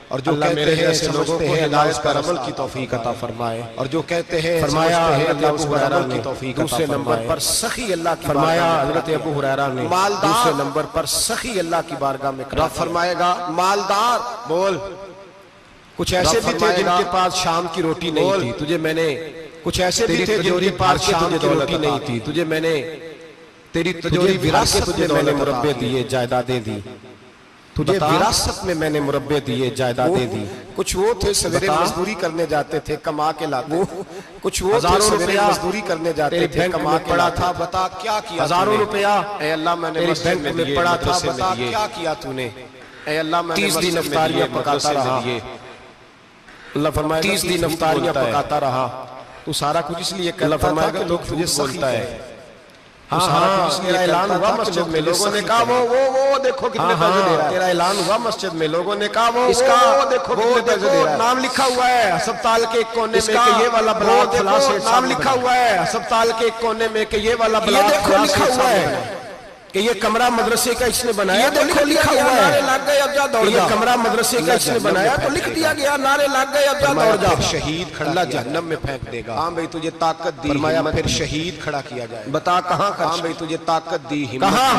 اور جو کہتے ہیں لوگوں کو ہدایت پر عمل کی توفیق عطا فرمائے، اور جو کہتے ہیں فرمایا حضرت ابو ہریرہ کی توفیق عطا فرمائے۔ دوسرے نمبر پر سخی اللہ کی فرمایا حضرت ابو ہریرہ نے، دوسرے نمبر پر سخی اللہ کی بارگاہ میں رب فرمائے گا مالدار بول، کچھ ایسے بھی تھے جن کے پاس شام کی روٹی نہیں تھی، تجھے میں نے کچھ ایسے بھی تھے جن کے پاس شام کی روٹی نہیں تھی، تجھے میں نے تیری تجوری وراثت میں میں نے مربے دیے جائیدادیں دی، تجھے وراثت میں میں نے مربے دیے جائیدادیں دی۔ کچھ وہ تھے سویرے مزدوری کرنے جاتے تھے کما کے لاتے، کچھ وہ تھے سویرے مزدوری کرنے جاتے تھے کما کے پڑا تھا، بتا کیا کیا؟ ہزاروں روپیہ اے اللہ میں نے بینک میں پڑا تھا، بتا کیا کیا تو نے؟ اے اللہ میں نے 30 دن افطاریاں پکاتا رہا، اللہ فرمائے گا 30 دن افطاریاں پکاتا رہا، تو سارا کچھ اس لیے اللہ فرمائے گا لوگ تجھے سخت ہے۔ ہاں تیرا اعلان ہوا مسجد میں، لوگوں نے کہا وہ دیکھو کتنے پیسے دے رہا ہے، تیرا اعلان ہوا مسجد میں، لوگوں نے کہا وہ اس کا دیکھو کتنے پیسے دے رہا ہے، نام لکھا ہوا ہے ہسپتال کے ایک کونے میں کہ یہ والا بلاک فلاں سے، نام لکھا ہوا ہے ہسپتال کے ایک کونے میں کہ یہ والا بلاک فلاں سے لکھا ہوا ہے کہ یہ کمرہ مدرسے کا اس نے بنایا، تو لکھا ہوا ہے نعرے لگ گئے اب جا دوڑ جا، یہ کمرہ مدرسے کا اس نے بنایا تو لکھ دیا گیا، نعرے لگ گئے اب جا دوڑ جا، شہید کھڑا اللہ جہنم میں پھینک دے گا۔ ہاں بھئی تجھے طاقت دی، فرمایا پھر شہید کھڑا کیا جائے، بتا کہاں کا؟ ہاں بھئی تجھے طاقت دی، کہاں؟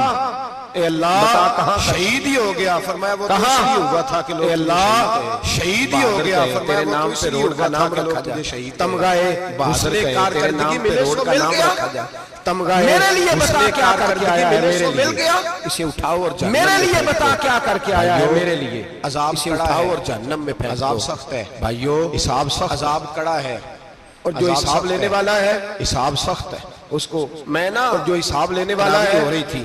اے اللہ بتا کہاں؟ شہید ہی ہو گیا، فرمایا وہ تو اس لیے ہوا تھا کہ لوگ، اے اللہ شہید ہی ہو گیا، فرمایا وہ تو اس لیے ہوا تھا کہ لوگ تجھے شہید، تمغائے حسن کارکردگی ملے سو مل گیا، تمغائے میرے لیے بتا کیا کر کے آیا ہے، میرے لیے اسے اٹھاؤ اور جہنم، میرے لیے بتا کیا کر کے آیا ہے، میرے لیے عذاب اسے اٹھاؤ اور جہنم میں پھینک دو۔ عذاب سخت ہے بھائیو، حساب سخت، عذاب کڑا ہے، اور جو حساب لینے والا ہے حساب سخت ہے، اس کو میں نا جو حساب لینے والا ہے ہو رہی تھی،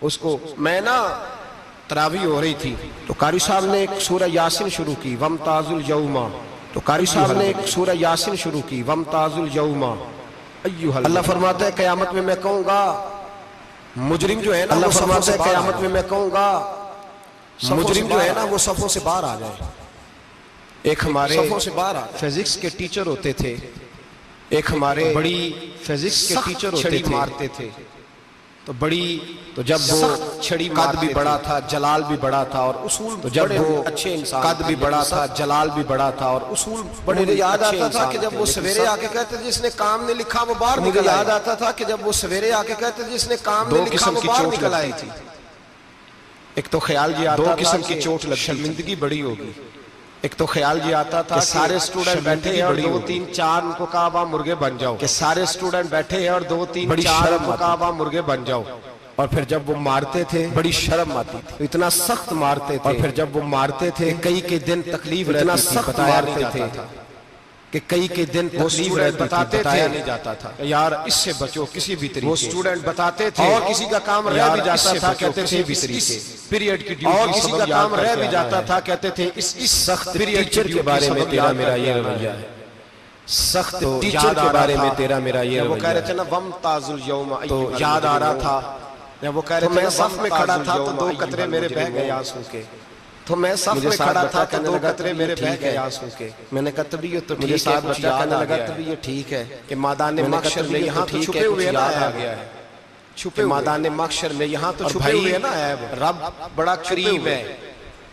اس کو میں نا تراویح ہو رہی تھی، تو قاری صاحب نے ایک سورہ یاسین شروع کی، وَامْتَازُوا الْيَوْمَ، تو قاری صاحب نے ایک سورہ یاسین شروع کی، وَامْتَازُوا الْيَوْمَ، اللہ فرماتا ہے قیامت میں میں کہوں گا مجرم جو ہے نا، اللہ فرماتا ہے قیامت میں میں کہوں گا مجرم جو ہے نا وہ صفوں سے باہر آ جائے۔ ایک ہمارے صفوں سے باہر آ فزکس کے ٹیچر ہوتے تھے، ایک ہمارے بڑی فزکس کے ٹیچر ہوتے چھڑی تھے، مارتے تھے تو بڑی تو جب وہ چھڑی قد بھی بڑا تھا، جلال بھی بڑا تھا اور اصول تو جب بڑے وہ اچھے انسان، قد بھی بڑا تھا، جلال بھی بڑا تھا اور اصول بڑے مجھے یاد اچھے آتا تھا انسان کہ جب تھے، وہ لیکن سویرے سب آ کے کہتے جس نے کام نہیں لکھا وہ باہر مجھے نکل آئے، یاد آتا تھا کہ جب وہ سویرے آ کے کہتے جس نے کام دو نہیں لکھا قسم وہ کی باہر چوٹ نکل آئی لگتی تھی۔ ایک تو خیال یہ آتا دو تھا قسم کہ کی چوٹ لگتی تھی، شرمندگی بڑی ہوگی، ایک تو خیال یہ آتا تھا کہ کہ سارے اسٹوڈنٹ شرمندگی بیٹھے ہیں اور بڑی دو ہوگی، تین چار ان کو کہا آپ مرغے بن جاؤ، کہ سارے اسٹوڈنٹ بیٹھے ہیں اور دو تین بڑی چار شرم ان کو آتی کہا آپ مرغے بن جاؤ، اور پھر جب وہ مارتے تھے بڑی شرم آتی تھی، تو اتنا سخت مارتے تھے، اور پھر جب وہ مارتے تھے کئی کے دن تکلیف اتنا رہتی تھی، سخت بتایا نہیں مارتے جاتا تھے تھا کہ کئی کے دن وہ تکلیف اسٹوڈنٹ رہتی تھی، بتاتے بتایا تھے نہیں جاتا تھا، یار اس سے بچو کسی بھی طریقے، وہ اسٹوڈنٹ بتاتے تھے اور کسی کا کام رہ یار بھی اس جاتا سے تھا بچو کہتے کسی تھے بھی اس طریقے، پیریڈ کی اور ڈیوٹی کسی کا سبق کام یاد رہ کر بھی کے جاتا آنا تھا کہتے تھے اس سخت پیریڈ ٹیچر کے بارے میں تیرا میرا یہ رویہ ہے، سخت تو ٹیچر یاد کے آ رہا بارے میں تھا، تیرا میرا یہ جب وہ رویہ کہہ رہے ہے، تھے نا ومتاز الیوم تو ایھا یاد آ رہا المجرمون، تھا جب وہ کہہ تو رہے تھے میں نا صف میں کھڑا تھا تو ومتاز دو الیوم قطرے میرے بہ گئے ایھا آنسو کے، تو میں صف مجھے میں ساتھ کھڑا بچہ تھا تو کہنے دو لگا قطرے تب میرے یہ بہ ٹھیک گئے ہے، آنسو کے، میں نے کہا تب یہ تو مجھے ٹھیک ہے، ساتھ کچھ بچہ یاد کہنے آ لگا گیا تب ہے یہ ٹھیک ہے کہ میدان میں نے کہا محشر تب میں یہ یہاں تو ٹھیک چھپے ہے، ہوئے کچھ نا یاد آ عیب، گیا ہے، کہ چھپے ہوئے، میدان محشر میں یہاں تو اور چھپے بھائی ہوئے نا عیب، رب بڑا قریب ہے،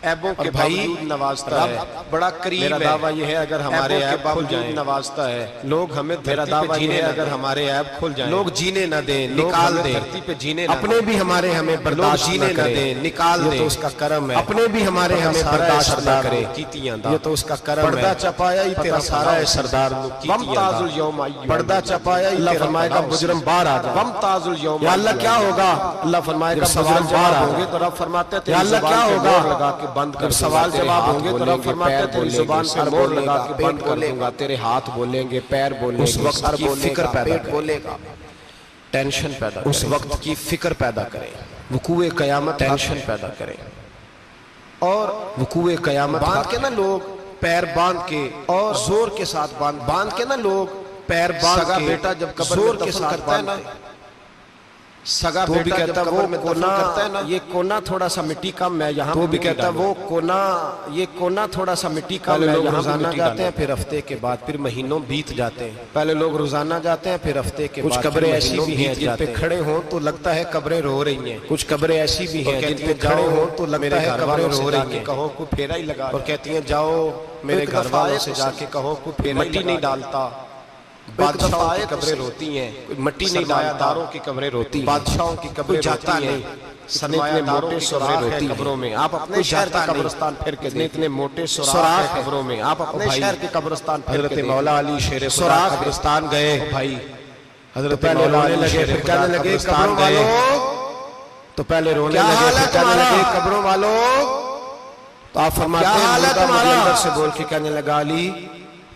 عیبوں کے باوجود نوازتا ہے، بڑا قریب ہے، میرا دعویٰ یہ ہے اگر ہمارے عیب کھل جائیں نوازتا ہے، لوگ ہمیں میرا دعویٰ یہ ہے اگر ہمارے عیب کھل جائیں لوگ جینے نہ دیں، نکال دیں، دھرتی پہ جینے اپنے بھی ہمارے ہمیں برداشت جینے نہ دیں، نکال دیں، یہ تو اس کا کرم ہے، اپنے بھی ہمارے ہمیں برداشت نہ کریں، یہ تو اس کا کرم ہے، پردہ چپایا ہی تیرا سارا ہے سردار ومتاز الیوم پردہ چپایا ہی تیرا فرمائے گا مجرم باہر آ جائے، ومتاز الیوم یا اللہ کیا ہوگا، اللہ فرمائے گا مجرم باہر آ گے تو رب فرماتے ہیں یا اللہ کیا ہوگا، لگا کے بند کر سوال جواب ہوں گے تو رب فرماتے ہیں تیری زبان پہ مور لگا کے بند کر دوں گا، تیرے ہاتھ بولیں گے، پیر بولیں گے، اس وقت کی فکر پیدا بولے گا، ٹینشن پیدا کریں، اس وقت کی فکر پیدا کریں، وقوع قیامت ٹینشن پیدا کریں، اور وقوع قیامت باندھ کے نا لوگ پیر باندھ کے اور زور کے ساتھ باندھ کے نا لوگ پیر باندھ کے بیٹا جب قبر میں دفن کرتا ہے نا سگا بیٹا جب قبر میں دفن کرتا ہے نا یہ کونا تھوڑا سا مٹی کم ہے یہاں وہ بھی کہتا ہے وہ کونا یہ کونا تھوڑا سا مٹی کم ہے یہاں روزانہ جاتے ہیں پھر ہفتے کے بعد پھر مہینوں بیت جاتے ہیں پہلے لوگ روزانہ جاتے ہیں پھر ہفتے کے بعد کچھ قبریں ایسی بھی ہیں جن پہ کھڑے ہوں تو لگتا ہے قبریں رو رہی ہیں کچھ قبریں ایسی بھی ہیں جن پہ کھڑے ہوں تو لگتا ہے قبریں رو رہی ہیں کہو کوئی پھیرا ہی لگا اور کہتی ہیں جاؤ میرے گھر والوں سے جا کے کہو کوئی پھیرا مٹی نہیں ڈالتا بادشاہوں کی قبریں روتی ہیں مٹی نہیں ڈالتا داروں کی قبریں روتی ہیں بادشاہوں کی قبریں روتی ہیں اتنے موٹے سراخ ہیں قبروں میں آپ اپنے شہر کا قبرستان پھر کے دیکھیں اتنے موٹے سراخ ہیں قبروں میں آپ اپنے شہر کے قبرستان پھر کے دیکھیں حضرت مولا علی شیر سراخ قبرستان گئے بھائی حضرت مولا علی لگے پھر کہنے لگے قبروں والوں تو پہلے رونے لگے پھر کہنے لگے قبروں والوں تو آپ فرماتے ہیں مردہ مجھے اندر سے بول کے کہنے لگا علی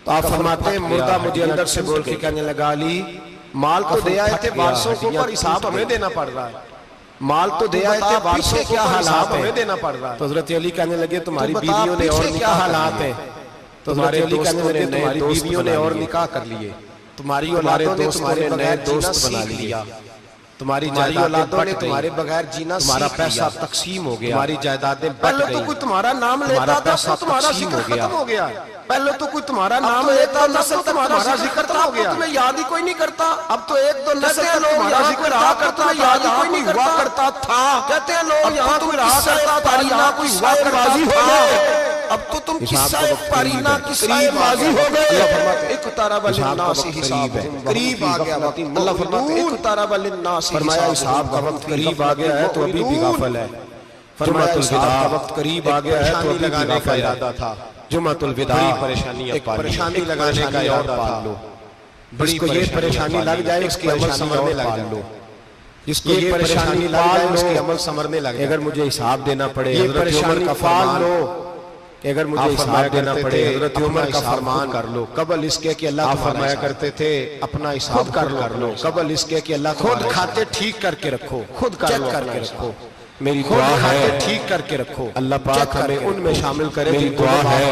تو آپ فرماتے ہیں مردہ مجھے اندر سے بول کے کہنے لگا علی مال تو دے آئے تھے وارثوں کو پر حساب ہمیں دینا پڑ رہا ہے مال تو دے آئے تھے وارثوں کو پر حساب ہمیں دینا پڑ رہا ہے تو حضرت علی کہنے لگے تمہاری بیویوں نے اور کیا حالات ہیں تو حضرت علی کہنے لگے تمہاری بیویوں نے اور نکاح کر لیے تمہاری اولادوں نے تمہارے نئے دوست بنا لیا تمہاری اولادوں نے تمہارے بغیر جینا تمہارا پیسہ تقسیم ہو گیا تمہاری جائیدادیں بٹ گئی پہلے تو کوئی تمہارا نام لیتا تھا تو تمہارا ذکر ختم ہو گیا پہلے تو کوئی تمہارا نام لیتا تھا تو تمہارا ذکر ختم ہو گیا تمہیں یاد ہی کوئی نہیں کرتا اب تو ایک دو نسل تمہارا ذکر رہا کرتا یاد ہی کوئی نہیں ہوا کرتا تھا کہتے ہیں لوگ یہاں کوئی رہا کرتا تھا یہاں کوئی ہوا کرتا تھا اب تو تم قصہ پارینہ قصہ ماضی ہو گئے اقترب للناس حسابہم قریب آ گیا وقت اللہ فرماتے ہیں اقترب للناس فرمایا حساب کا وقت قریب آ گیا ہے تو ابھی بھی غافل ہے فرمایا حساب کا وقت قریب آ گیا ہے تو ابھی بھی غافل ہے جمعۃ الوداع ایک پریشانی لگانے کا اور پال لو جس کو یہ پریشانی لگ جائے اس کی عمل سمرنے لگ جائے جس کو یہ پریشانی لگ جائے اس کی عمل سمرنے لگ جائے اگر مجھے حساب دینا پڑے حضرت عمر کا فرمان کہ اگر مجھے حساب دینا پڑے حضرت عمر کا فرمان کر لو قبل اس کے کہ اللہ فرمایا کرتے تھے اپنا حساب کر لو قبل اس کے کہ اللہ خود کھاتے ٹھیک کر کے رکھو خود چیک کر کے رکھو میری دعا ہے ٹھیک کر کے رکھو اللہ پاک ہمیں ان میں شامل کرے میری دعا ہے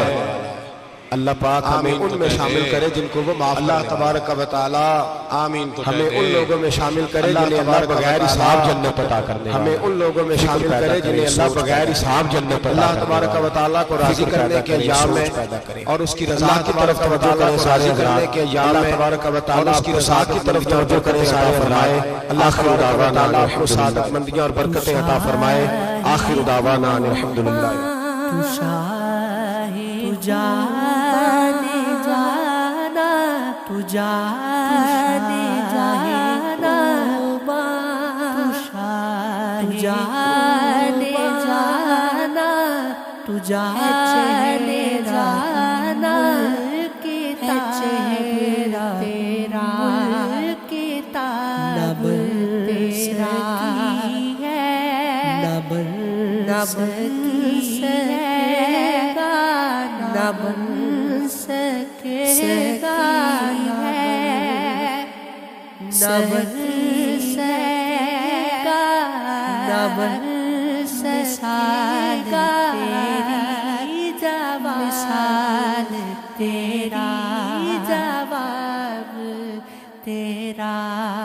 اللہ پاک ہمیں ان میں شامل کرے جن کو وہ معاف اللہ تبارک و تعالی آمین تو ہمیں ان لوگوں میں شامل کرے جنہیں اللہ بغیر حساب جنت عطا کرنے والا ہمیں ان لوگوں میں شامل کرے جنہیں اللہ بغیر حساب جنت عطا اللہ تبارک و تعالی کو راضی کرنے کے ایام میں اور اس کی رضا کی طرف توجہ کرے سارے کرنے کے ایام میں تبارک و تعالی اس کی رضا کی طرف توجہ کرے سارے فرمائے اللہ دعوانا اللہ کو سعادت مندیاں اور برکتیں عطا فرمائے آخر دعوانا الحمدللہ تیرا